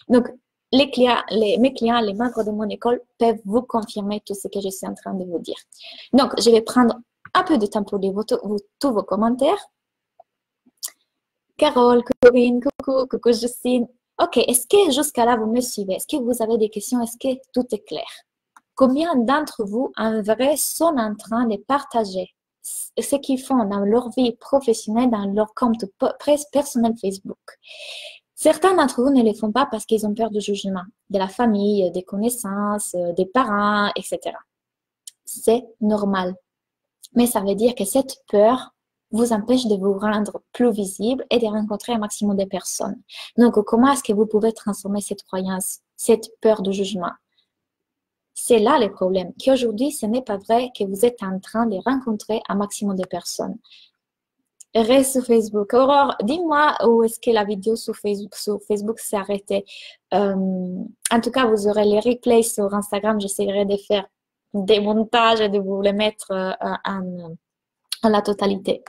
Donc, mes clients, les membres de mon école peuvent vous confirmer tout ce que je suis en train de vous dire. Donc, je vais prendre un peu de temps pour lire tous vos commentaires. Carole, Corinne, coucou Justine. Ok, est-ce que jusqu'à là, vous me suivez? Est-ce que vous avez des questions? Est-ce que tout est clair? Combien d'entre vous, en vrai, sont en train de partager ce qu'ils font dans leur vie professionnelle, dans leur compte personnel Facebook? Certains d'entre vous ne le font pas parce qu'ils ont peur du jugement, de la famille, des connaissances, des parents, etc. C'est normal. Mais ça veut dire que cette peur vous empêche de vous rendre plus visible et de rencontrer un maximum de personnes. Donc, comment est-ce que vous pouvez transformer cette croyance, cette peur du jugement? C'est là le problème, qu'aujourd'hui, ce n'est pas vrai que vous êtes en train de rencontrer un maximum de personnes. Reste sur Facebook. Aurore, dis-moi où est-ce que la vidéo sur Facebook s'est arrêtée. En tout cas, vous aurez les replays sur Instagram. J'essaierai de faire des montages et de vous les mettre en la totalité.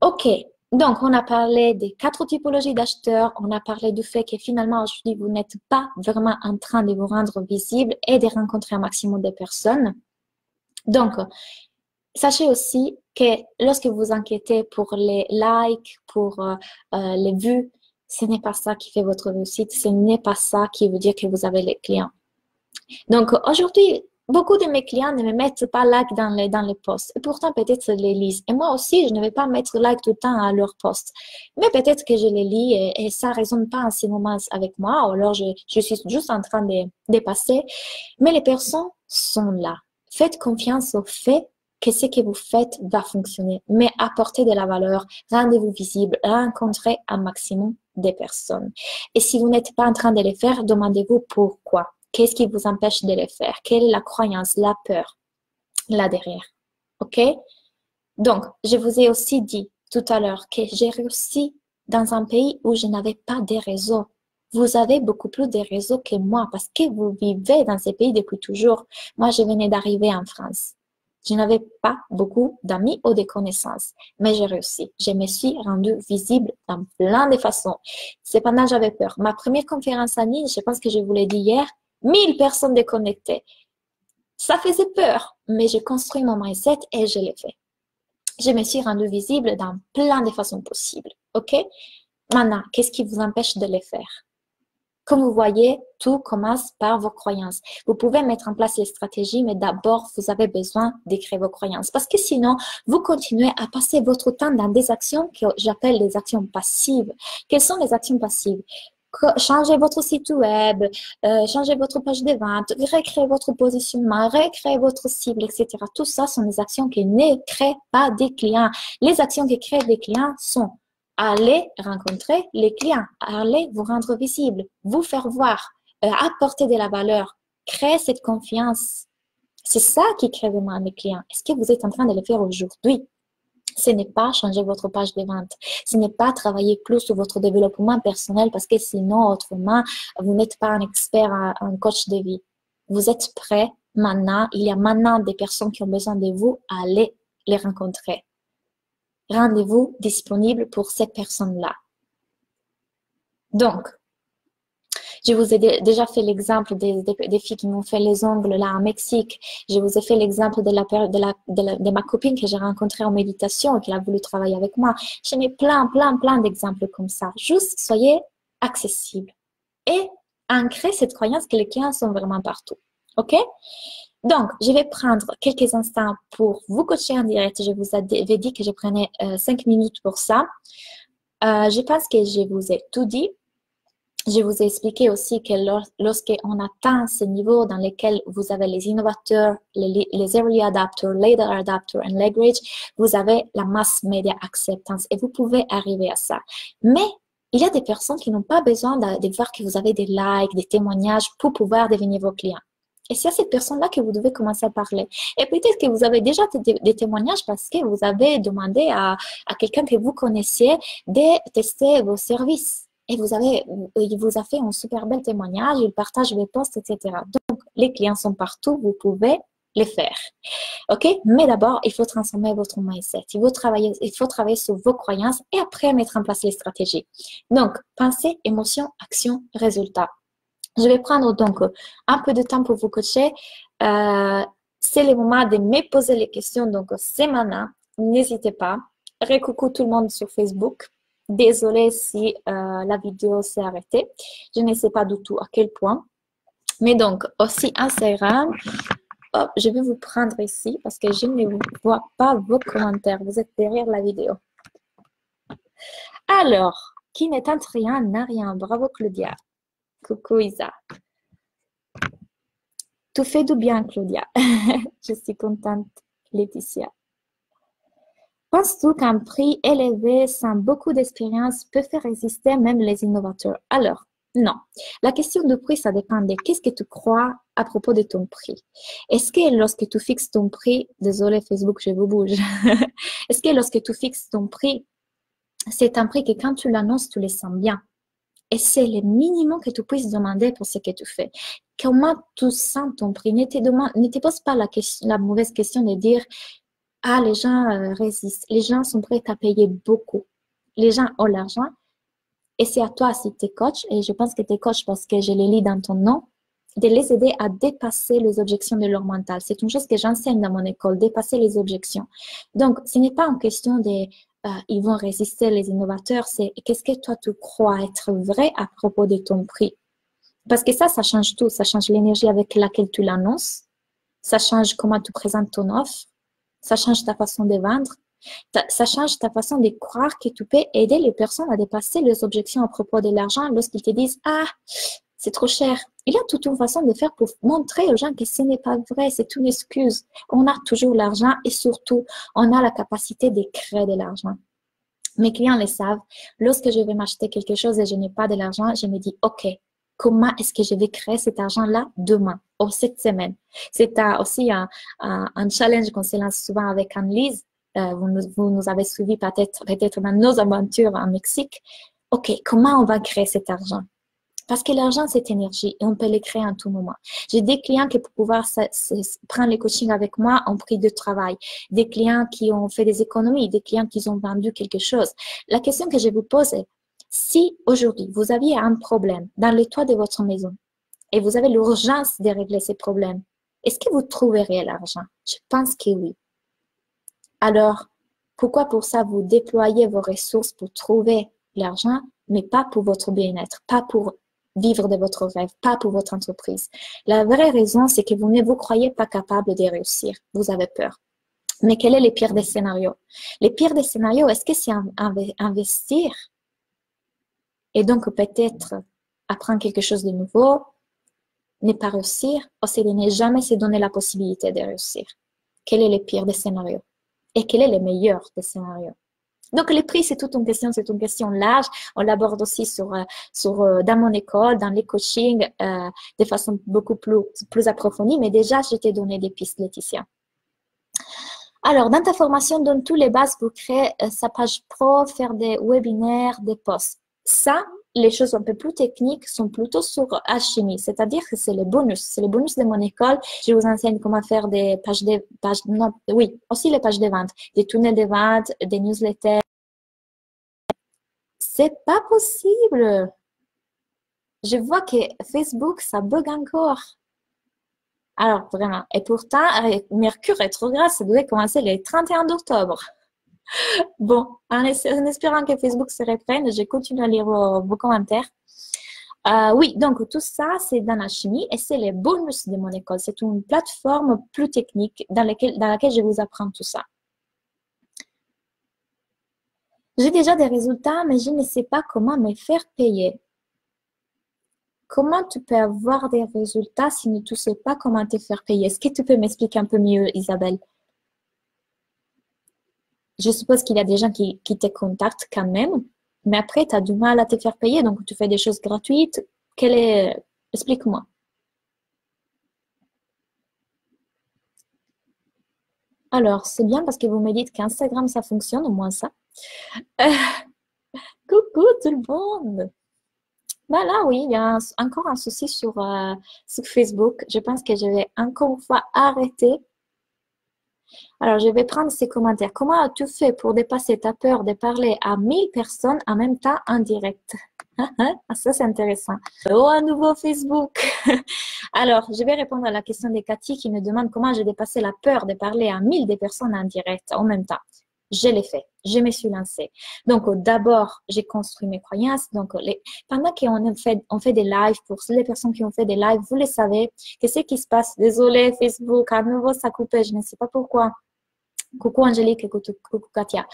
Ok, donc on a parlé des 4 typologies d'acheteurs. On a parlé du fait que finalement, aujourd'hui, vous n'êtes pas vraiment en train de vous rendre visible et de rencontrer un maximum de personnes. Donc, sachez aussi que lorsque vous inquiétez pour les likes, pour les vues, ce n'est pas ça qui fait votre réussite, ce n'est pas ça qui veut dire que vous avez les clients. Donc aujourd'hui, beaucoup de mes clients ne me mettent pas like dans les posts. Et pourtant, peut-être je les lisent. Et moi aussi, je ne vais pas mettre like tout le temps à leurs posts. Mais peut-être que je les lis et ça ne résonne pas en ces moments avec moi. Ou alors, je suis juste en train de passer. Mais les personnes sont là. Faites confiance au fait que ce que vous faites va fonctionner. Mais apportez de la valeur, rendez-vous visible, rencontrez un maximum de personnes. Et si vous n'êtes pas en train de les faire, demandez-vous pourquoi. Qu'est-ce qui vous empêche de le faire? Quelle est la croyance, la peur là derrière? OK? Donc, je vous ai aussi dit tout à l'heure que j'ai réussi dans un pays où je n'avais pas de réseau. Vous avez beaucoup plus de réseaux que moi parce que vous vivez dans ces pays depuis toujours. Moi, je venais d'arriver en France. Je n'avais pas beaucoup d'amis ou de connaissances, mais j'ai réussi. Je me suis rendue visible dans plein de façons. Cependant, j'avais peur. Ma première conférence en ligne, je pense que je vous l'ai dit hier, 1000 personnes déconnectées. Ça faisait peur, mais j'ai construit mon mindset et je l'ai fait. Je me suis rendue visible dans plein de façons possibles. OK? Maintenant, qu'est-ce qui vous empêche de le faire? Comme vous voyez, tout commence par vos croyances. Vous pouvez mettre en place les stratégies, mais d'abord, vous avez besoin d'écrire vos croyances. Parce que sinon, vous continuez à passer votre temps dans des actions que j'appelle les actions passives. Quelles sont les actions passives? Changez votre site web, changez votre page de vente, recréez votre positionnement, recréez votre cible, etc. Tout ça sont des actions qui ne créent pas des clients. Les actions qui créent des clients sont aller rencontrer les clients, aller vous rendre visible, vous faire voir, apporter de la valeur, créer cette confiance. C'est ça qui crée vraiment des clients. Est-ce que vous êtes en train de le faire aujourd'hui? Ce n'est pas changer votre page de vente. Ce n'est pas travailler plus sur votre développement personnel parce que sinon, autrement, vous n'êtes pas un expert, un coach de vie. Vous êtes prêt maintenant. Il y a maintenant des personnes qui ont besoin de vous. Allez les rencontrer. Rendez-vous disponible pour ces personnes-là. Donc, je vous ai déjà fait l'exemple des filles qui m'ont fait les ongles là en Mexique. Je vous ai fait l'exemple de ma copine que j'ai rencontrée en méditation et qui a voulu travailler avec moi. J'en ai plein d'exemples comme ça. Juste soyez accessible et ancrez cette croyance que les clients sont vraiment partout. OK? Donc, je vais prendre quelques instants pour vous coacher en direct. Je vous avais dit que je prenais 5 minutes pour ça. Je pense que je vous ai tout dit. Je vous ai expliqué aussi que lorsqu'on atteint ce niveau dans lesquels vous avez les innovateurs, les early adapters, later adapters et language, vous avez la mass media acceptance et vous pouvez arriver à ça. Mais il y a des personnes qui n'ont pas besoin de voir que vous avez des likes, des témoignages pour pouvoir devenir vos clients. Et c'est à cette personne-là que vous devez commencer à parler. Et peut-être que vous avez déjà des témoignages parce que vous avez demandé à quelqu'un que vous connaissiez de tester vos services. Et il vous a fait un super bel témoignage, il partage les posts, etc. Donc, les clients sont partout, vous pouvez les faire. OK? Mais d'abord, il faut transformer votre mindset. Il faut travailler sur vos croyances et après mettre en place les stratégies. Donc, pensée, émotion, action, résultat. Je vais prendre donc un peu de temps pour vous coacher. C'est le moment de me poser les questions. Donc, c'est maintenant. N'hésitez pas. Recoucou tout le monde sur Facebook. Désolée si la vidéo s'est arrêtée. Je ne sais pas du tout à quel point. Mais donc, aussi Instagram. Hop, je vais vous prendre ici parce que je ne vois pas vos commentaires. Vous êtes derrière la vidéo. Alors, qui n'étant rien n'a rien. Bravo Claudia. Coucou Isa. Tout fait du bien, Claudia. Je suis contente, Laetitia. Penses-tu qu'un prix élevé sans beaucoup d'expérience peut faire résister même les innovateurs? Alors, non. La question du prix, ça dépend de qu'est-ce que tu crois à propos de ton prix. Est-ce que lorsque tu fixes ton prix, désolé Facebook, je vous bouge. Est-ce que lorsque tu fixes ton prix, c'est un prix que quand tu l'annonces, tu le sens bien? Et c'est le minimum que tu puisses demander pour ce que tu fais. Comment tu sens ton prix? Ne te pose pas la mauvaise question de dire « Ah, les gens résistent. Les gens sont prêts à payer beaucoup. Les gens ont l'argent. » Et c'est à toi, si tu es coach, et je pense que tu es coach parce que je le lis dans ton nom, de les aider à dépasser les objections de leur mental. C'est une chose que j'enseigne dans mon école, dépasser les objections. Donc, ce n'est pas une question de ils vont résister les innovateurs, c'est qu'est-ce que toi tu crois être vrai à propos de ton prix. Parce que ça change tout. Ça change l'énergie avec laquelle tu l'annonces. Ça change comment tu présentes ton offre. Ça change ta façon de vendre. Ça change ta façon de croire que tu peux aider les personnes à dépasser les objections à propos de l'argent lorsqu'ils te disent « Ah, c'est trop cher. » Il y a toute une façon de faire pour montrer aux gens que ce n'est pas vrai, c'est une excuse. On a toujours l'argent et surtout, on a la capacité de créer de l'argent. Mes clients le savent. Lorsque je vais m'acheter quelque chose et je n'ai pas de l'argent, je me dis « Ok, comment est-ce que je vais créer cet argent-là demain ou cette semaine? » C'est aussi un challenge qu'on se lance souvent avec Anne-Lise. Vous nous avez suivis peut-être dans nos aventures en Mexique. Ok, comment on va créer cet argent? Parce que l'argent, c'est énergie et on peut le créer en tout moment. J'ai des clients qui, pour pouvoir prendre les coachings avec moi, ont pris de travail. Des clients qui ont fait des économies, des clients qui ont vendu quelque chose. La question que je vous pose est, si aujourd'hui, vous aviez un problème dans le toit de votre maison et vous avez l'urgence de régler ces problèmes, est-ce que vous trouveriez l'argent? Je pense que oui. Alors, pourquoi pour ça vous déployez vos ressources pour trouver l'argent, mais pas pour votre bien-être, pas pour vivre de votre rêve, pas pour votre entreprise? La vraie raison, c'est que vous ne vous croyez pas capable de réussir. Vous avez peur. Mais quel est le pire des scénarios? Le pire des scénarios, est-ce que c'est investir et donc peut-être apprendre quelque chose de nouveau, ne pas réussir, ou c'est de ne jamais se donner la possibilité de réussir? Quel est le pire des scénarios? Et quel est le meilleur des scénarios? Donc, le prix, c'est toute une question large. On l'aborde aussi dans mon école, dans les coachings, de façon beaucoup plus approfondie. Mais déjà, je t'ai donné des pistes, Laetitia. Alors, dans ta formation, donne tous les bases pour créer sa page pro, faire des webinaires, des posts. Ça, les choses un peu plus techniques sont plutôt sur Alchemy, c'est-à-dire que c'est le bonus. C'est le bonus de mon école. Je vous enseigne comment faire des aussi les pages de vente, des tunnels de vente, des newsletters. C'est pas possible. Je vois que Facebook, ça bug encore. Alors, vraiment. Et pourtant, Mercure rétrograde, ça devait commencer le 31 octobre. Bon, en espérant que Facebook se reprenne, je continue à lire vos commentaires. Oui, donc tout ça, c'est dans la chimie et c'est les bonus de mon école. C'est une plateforme plus technique dans laquelle je vous apprends tout ça. J'ai déjà des résultats, mais je ne sais pas comment me faire payer. Comment tu peux avoir des résultats si tu ne sais pas comment te faire payer? Est-ce que tu peux m'expliquer un peu mieux, Isabelle? Je suppose qu'il y a des gens qui te contactent quand même, mais après, tu as du mal à te faire payer, donc tu fais des choses gratuites. Explique-moi. Alors, c'est bien parce que vous me dites qu'Instagram, ça fonctionne, au moins ça. Euh, coucou tout le monde! Bah là, oui, il y a encore un souci sur Facebook. Je pense que je vais encore une fois arrêter. Alors, je vais prendre ces commentaires. Comment as-tu fait pour dépasser ta peur de parler à 1000 personnes en même temps en direct? Ah, ça, c'est intéressant. Oh, à nouveau Facebook. Alors, je vais répondre à la question de Cathy qui me demande comment j'ai dépassé la peur de parler à 1000 de personnes en direct en même temps. Je l'ai fait. Je me suis lancée. Donc, d'abord, j'ai construit mes croyances. Donc, pendant on fait des lives, pour les personnes qui ont fait des lives, vous le savez, qu'est-ce qui se passe? Désolée, Facebook, à nouveau, ça coupait. Je ne sais pas pourquoi. Coucou Angélique et coucou Katia.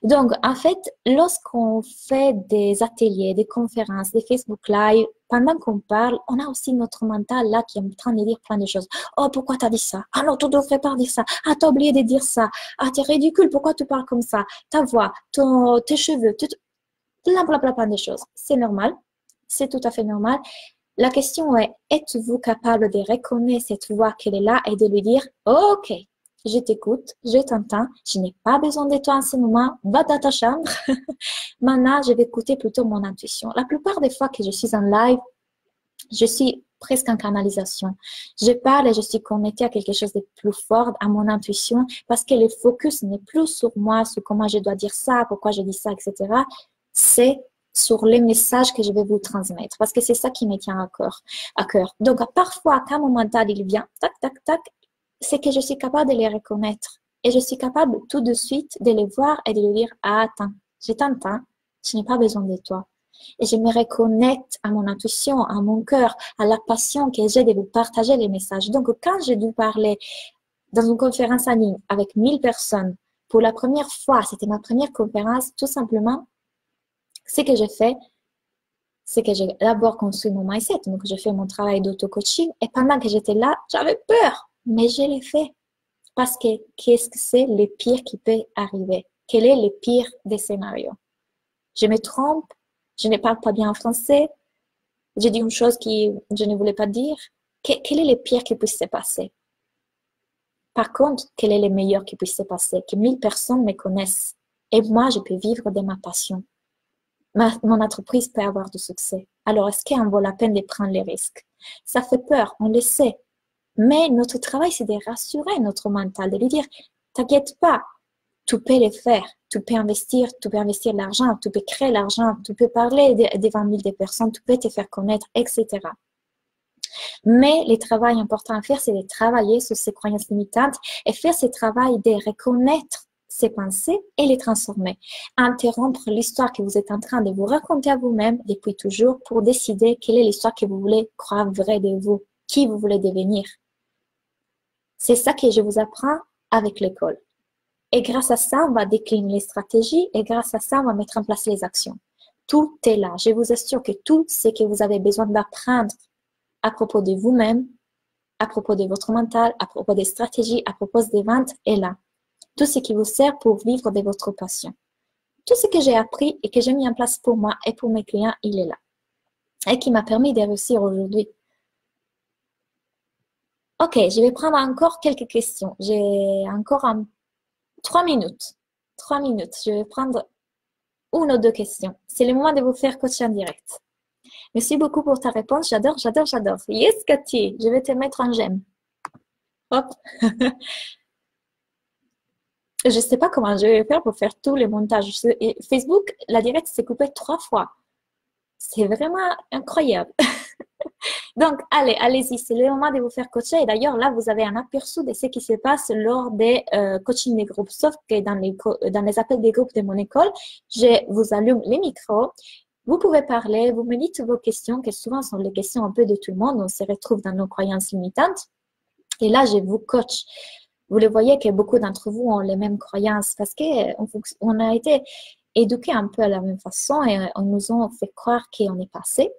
Donc, en fait, lorsqu'on fait des ateliers, des conférences, des Facebook Live, pendant qu'on parle, on a aussi notre mental là qui est en train de dire plein de choses. Oh, pourquoi t'as dit ça? Ah non, tu devrais pas dire ça. Ah, t'as oublié de dire ça. Ah, t'es ridicule, pourquoi tu parles comme ça? Ta voix, tes cheveux, plein de choses. C'est normal. C'est tout à fait normal. La question est, êtes-vous capable de reconnaître cette voix qu'elle est là et de lui dire, OK, je t'écoute, je t'entends, je n'ai pas besoin de toi en ce moment, va dans ta chambre. Maintenant, je vais écouter plutôt mon intuition. La plupart des fois que je suis en live, je suis presque en canalisation. Je parle et je suis connectée à quelque chose de plus fort, à mon intuition, parce que le focus n'est plus sur moi, sur comment je dois dire ça, pourquoi je dis ça, etc. C'est sur les messages que je vais vous transmettre, parce que c'est ça qui me tient à cœur. Donc, parfois, quand mon mental, il vient, tac, tac, tac, c'est que je suis capable de les reconnaître. Et je suis capable tout de suite de les voir et de lui dire, ah, attends, je t'entends, je n'ai pas besoin de toi. Et je me reconnecte à mon intuition, à mon cœur, à la passion que j'ai de vous partager les messages. Donc, quand j'ai dû parler dans une conférence en ligne avec 1000 personnes, pour la première fois, c'était ma première conférence, tout simplement, ce que j'ai fait, c'est que j'ai d'abord construit mon mindset. Donc, j'ai fait mon travail d'auto-coaching. Et pendant que j'étais là, j'avais peur, mais je l'ai fait. Parce que qu'est-ce que c'est le pire qui peut arriver? Quel est le pire des scénarios? Je me trompe, je ne parle pas bien en français, j'ai dit une chose que je ne voulais pas dire. Quel est le pire qui puisse se passer? Par contre, quel est le meilleur qui puisse se passer? Que 1000 personnes me connaissent et moi, je peux vivre de ma passion. Mon entreprise peut avoir du succès. Alors, est-ce qu'en vaut la peine de prendre les risques? Ça fait peur, on le sait. Mais notre travail, c'est de rassurer notre mental, de lui dire, t'inquiète pas, tu peux le faire, tu peux investir l'argent, tu peux créer l'argent, tu peux parler devant 1000 personnes, tu peux te faire connaître, etc. Mais le travail important à faire, c'est de travailler sur ces croyances limitantes et faire ce travail de reconnaître ces pensées et les transformer. Interrompre l'histoire que vous êtes en train de vous raconter à vous-même depuis toujours pour décider quelle est l'histoire que vous voulez croire vraie de vous, qui vous voulez devenir. C'est ça que je vous apprends avec l'école. Et grâce à ça, on va décliner les stratégies et grâce à ça, on va mettre en place les actions. Tout est là. Je vous assure que tout ce que vous avez besoin d'apprendre à propos de vous-même, à propos de votre mental, à propos des stratégies, à propos des ventes est là. Tout ce qui vous sert pour vivre de votre passion. Tout ce que j'ai appris et que j'ai mis en place pour moi et pour mes clients, il est là. Et qui m'a permis de réussir aujourd'hui. Ok, je vais prendre encore quelques questions. J'ai encore 3 minutes. 3 minutes. Je vais prendre une ou deux questions. C'est le moment de vous faire coacher en direct. Merci beaucoup pour ta réponse. J'adore, j'adore, j'adore. Yes, Cathy, je vais te mettre en j'aime. Hop. Je ne sais pas comment je vais faire pour faire tous les montages. Et Facebook, la direct s'est coupée 3 fois. C'est vraiment incroyable. Donc, allez-y, c'est le moment de vous faire coacher. Et d'ailleurs, là, vous avez un aperçu de ce qui se passe lors des coachings des groupes. Sauf que dans les appels des groupes de mon école, je vous allume les micros. Vous pouvez parler, vous me dites vos questions, qui souvent sont les questions un peu de tout le monde. On se retrouve dans nos croyances limitantes. Et là, je vous coach. Vous le voyez que beaucoup d'entre vous ont les mêmes croyances parce qu'on a été éduqués un peu à la même façon et on nous a fait croire qu'on est passé,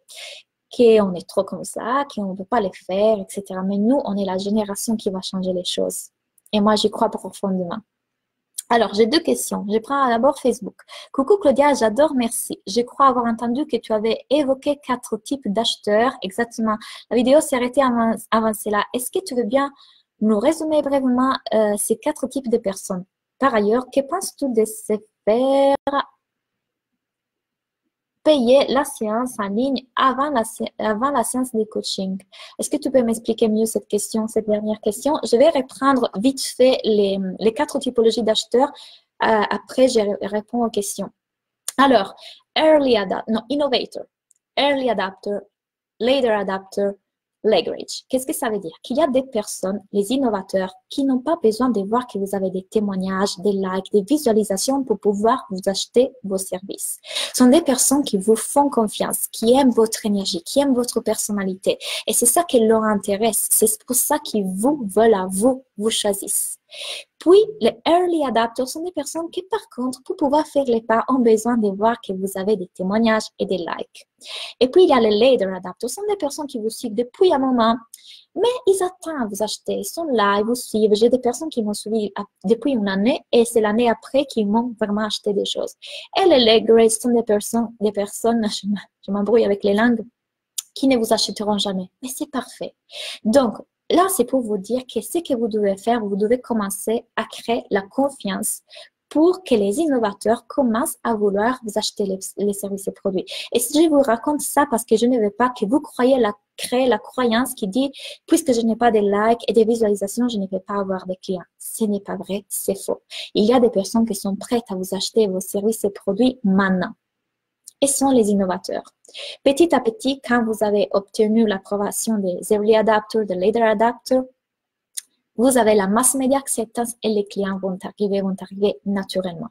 qu'on est trop comme ça, qu'on ne peut pas le faire, etc. Mais nous, on est la génération qui va changer les choses. Et moi, j'y crois profondément. Alors, j'ai deux questions. Je prends d'abord Facebook. Coucou Claudia, j'adore, merci. Je crois avoir entendu que tu avais évoqué 4 types d'acheteurs. Exactement. La vidéo s'est arrêtée avant cela. Est-ce que tu veux bien nous résumer brièvement ces 4 types de personnes? Par ailleurs, que penses-tu de se faire payer la séance en ligne avant la séance de coaching? Est-ce que tu peux m'expliquer mieux cette question, cette dernière question? Je vais reprendre vite fait les 4 typologies d'acheteurs. Après, je réponds aux questions. Alors, innovator, early adapter, later adapter, leverage. Qu'est-ce que ça veut dire? Qu'il y a des personnes, les innovateurs, qui n'ont pas besoin de voir que vous avez des témoignages, des likes, des visualisations pour pouvoir vous acheter vos services. Ce sont des personnes qui vous font confiance, qui aiment votre énergie, qui aiment votre personnalité. Et c'est ça qui leur intéresse. C'est pour ça qu'ils vous veulent à vous, vous choisissent. Puis, les early adapters sont des personnes qui, par contre, pour pouvoir faire les pas, ont besoin de voir que vous avez des témoignages et des likes. Et puis, il y a les later adapters. Ce sont des personnes qui vous suivent depuis un moment, mais ils attendent à vous acheter. Ils sont là, ils vous suivent. J'ai des personnes qui m'ont suivi depuis une année et c'est l'année après qu'ils m'ont vraiment acheté des choses. Et les laggards sont des personnes, je m'embrouille avec les langues, qui ne vous achèteront jamais. Mais c'est parfait. Donc, là, c'est pour vous dire que ce que vous devez faire, vous devez commencer à créer la confiance pour que les innovateurs commencent à vouloir vous acheter les services et produits. Et si je vous raconte ça parce que je ne veux pas que vous créez la croyance qui dit, puisque je n'ai pas de likes et des visualisations, je ne peux pas avoir des clients. Ce n'est pas vrai, c'est faux. Il y a des personnes qui sont prêtes à vous acheter vos services et produits maintenant. Et sont les innovateurs. Petit à petit, quand vous avez obtenu l'approbation des early adapters, des later adapters, vous avez la masse média acceptance et les clients vont arriver naturellement.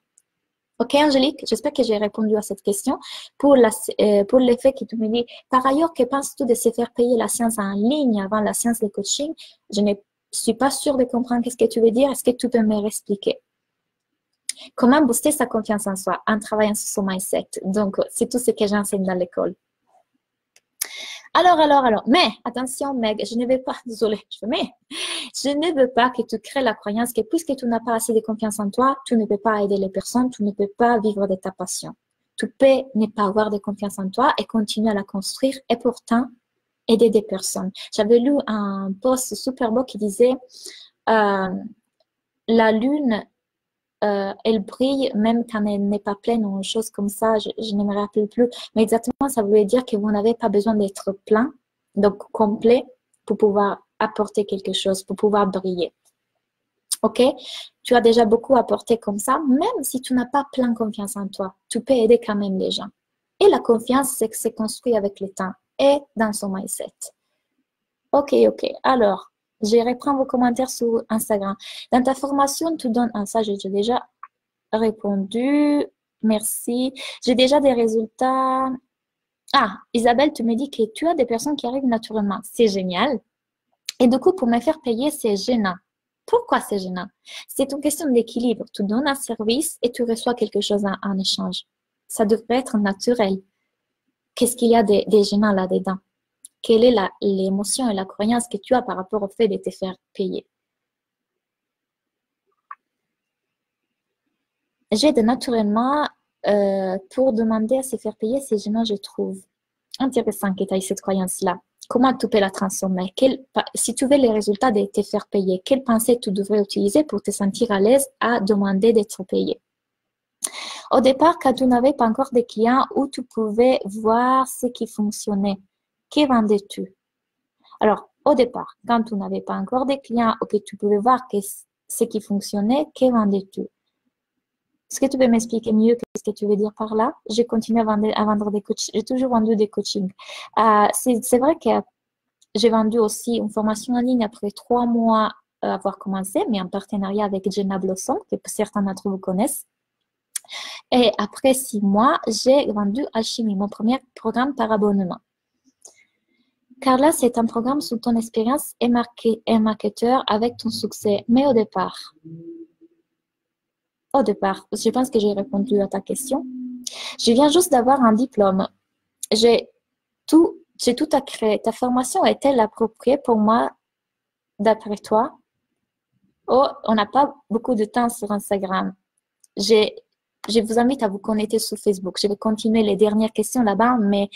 Ok, Angélique, j'espère que j'ai répondu à cette question. Pour l'effet que tu me dis, par ailleurs, que penses-tu de se faire payer la séance en ligne avant la séance de coaching? Je ne suis pas sûre de comprendre ce que tu veux dire. Est-ce que tu peux me réexpliquer? Comment booster sa confiance en soi en travaillant sur son mindset. Donc, c'est tout ce que j'enseigne dans l'école. Alors, mais attention, Meg, je ne veux pas, désolée, je ne veux pas que tu crées la croyance que puisque tu n'as pas assez de confiance en toi, tu ne peux pas aider les personnes, tu ne peux pas vivre de ta passion. Tu peux ne pas avoir de confiance en toi et continuer à la construire et pourtant aider des personnes. J'avais lu un post super beau qui disait la lune elle brille même quand elle n'est pas pleine ou une chose comme ça, je ne me rappelle plus. Mais exactement, ça voulait dire que vous n'avez pas besoin d'être plein, donc complet, pour pouvoir apporter quelque chose, pour pouvoir briller. Ok? Tu as déjà beaucoup apporté comme ça, même si tu n'as pas plein confiance en toi, tu peux aider quand même les gens. Et la confiance, c'est que c'est construit avec le temps et dans son mindset. Ok. Alors, je reprends vos commentaires sur Instagram. Dans ta formation, tu donnes... ça, j'ai déjà répondu. Merci. J'ai déjà des résultats. Ah, Isabelle, tu me dis que tu as des personnes qui arrivent naturellement. C'est génial. Et du coup, pour me faire payer, c'est gênant. Pourquoi c'est gênant? C'est une question d'équilibre. Tu donnes un service et tu reçois quelque chose en échange. Ça devrait être naturel. Qu'est-ce qu'il y a de gênant là-dedans? Quelle est l'émotion et la croyance que tu as par rapport au fait de te faire payer? J'aide naturellement pour demander à se faire payer, c'est gênant, je trouve. Intéressant que tu aies cette croyance-là. Comment tu peux la transformer? Si tu veux les résultats de te faire payer, quelle pensée tu devrais utiliser pour te sentir à l'aise à demander d'être payé? Au départ, quand tu n'avais pas encore de clients, où tu pouvais voir ce qui fonctionnait, que vendais-tu? Alors, au départ, quand tu n'avais pas encore de clients ou que tu pouvais voir ce qui fonctionnait, que vendais-tu? Est-ce que tu peux m'expliquer mieux ce que tu veux dire par là? J'ai continué à vendre des coachings. J'ai toujours vendu des coachings. C'est vrai que j'ai vendu aussi une formation en ligne après 3 mois avoir commencé, mais en partenariat avec Jenna Blossom, que certains d'entre vous connaissent. Et après 6 mois, j'ai vendu Alchimie, mon premier programme par abonnement. Carla, c'est un programme sous ton expérience et marketeur avec ton succès. Mais au départ, je pense que j'ai répondu à ta question. Je viens juste d'avoir un diplôme. J'ai tout à créer. Ta formation est-elle appropriée pour moi d'après toi? Oh, on n'a pas beaucoup de temps sur Instagram. Je vous invite à vous connecter sur Facebook. Je vais continuer les dernières questions là-bas, mais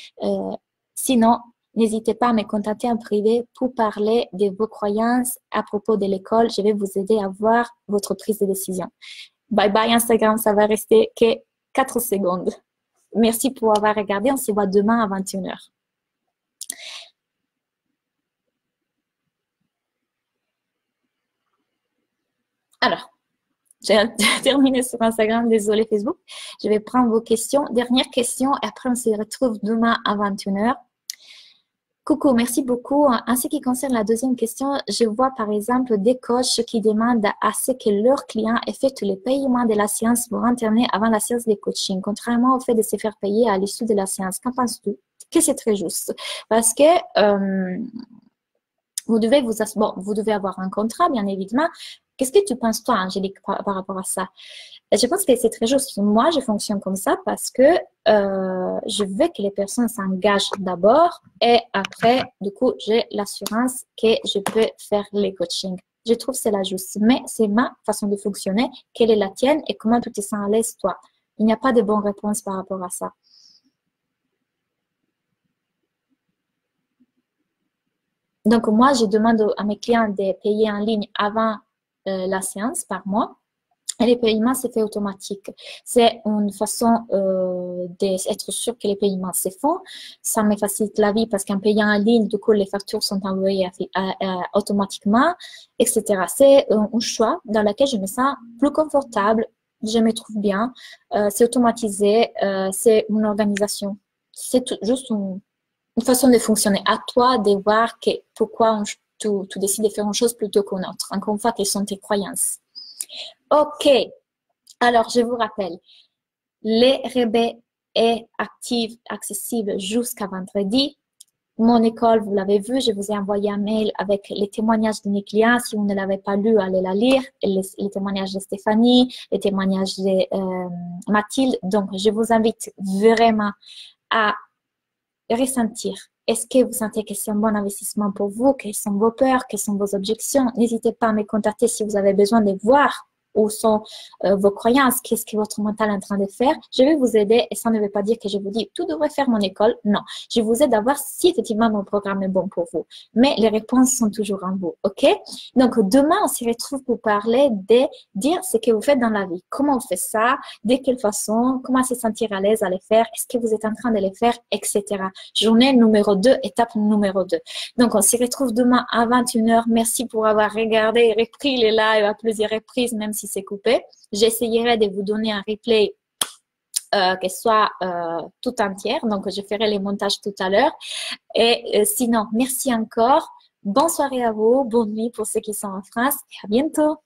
sinon, n'hésitez pas à me contacter en privé pour parler de vos croyances à propos de l'école. Je vais vous aider à voir votre prise de décision. Bye bye Instagram, ça va rester que 4 secondes. Merci pour avoir regardé. On se voit demain à 21h. Alors, j'ai terminé sur Instagram, désolé Facebook. Je vais prendre vos questions. Dernière question et après on se retrouve demain à 21h. Coucou, merci beaucoup. En ce qui concerne la deuxième question, je vois par exemple des coachs qui demandent à ce que leurs clients effectuent le paiement de la séance pour internet avant la séance de coaching, contrairement au fait de se faire payer à l'issue de la séance. Qu'en penses-tu? Que c'est très juste. Parce que vous devez avoir un contrat, bien évidemment. Qu'est-ce que tu penses, toi, Angélique, par rapport à ça? Je pense que c'est très juste. Moi, je fonctionne comme ça parce que je veux que les personnes s'engagent d'abord et après, du coup, j'ai l'assurance que je peux faire les coachings. Je trouve que c'est la juste. Mais c'est ma façon de fonctionner. Quelle est la tienne et comment tu te sens à l'aise, toi? Il n'y a pas de bonne réponse par rapport à ça. Donc, moi, je demande à mes clients de payer en ligne avant la séance par mois. Et les paiements, c'est fait automatique. C'est une façon d'être sûr que les paiements se font. Ça me facilite la vie parce qu'en payant en ligne, du coup, les factures sont envoyées automatiquement, etc. C'est un choix dans lequel je me sens plus confortable, je me trouve bien. C'est automatisé, c'est une organisation. C'est juste une façon de fonctionner. À toi de voir pourquoi tu décides de faire une chose plutôt qu'une autre. Encore une fois, quelles sont tes croyances. OK. Alors, je vous rappelle, les rebais est active, accessible jusqu'à vendredi. Mon école, vous l'avez vu, je vous ai envoyé un mail avec les témoignages de mes clients. Si vous ne l'avez pas lu, allez la lire. Les témoignages de Stéphanie, les témoignages de Mathilde. Donc, je vous invite vraiment à ressentir. Est-ce que vous sentez que c'est un bon investissement pour vous? Quelles sont vos peurs? Quelles sont vos objections? N'hésitez pas à me contacter si vous avez besoin de voir où sont vos croyances, qu'est-ce que votre mental est en train de faire. Je vais vous aider et ça ne veut pas dire que je vous dis tout devrait faire mon école. Non, je vous aide à voir si effectivement mon programme est bon pour vous. Mais les réponses sont toujours en vous, ok? Donc demain, on se retrouve pour parler de dire ce que vous faites dans la vie. Comment on fait ça? De quelle façon? Comment se sentir à l'aise à les faire? Est-ce que vous êtes en train de les faire? Etc. Journée numéro 2, étape numéro 2. Donc on se retrouve demain à 21h. Merci pour avoir regardé et repris les lives à plusieurs reprises, même si c'est coupé. J'essayerai de vous donner un replay qui soit tout entière. Donc, je ferai les montages tout à l'heure. Et sinon, merci encore. Bonne soirée à vous. Bonne nuit pour ceux qui sont en France. Et à bientôt.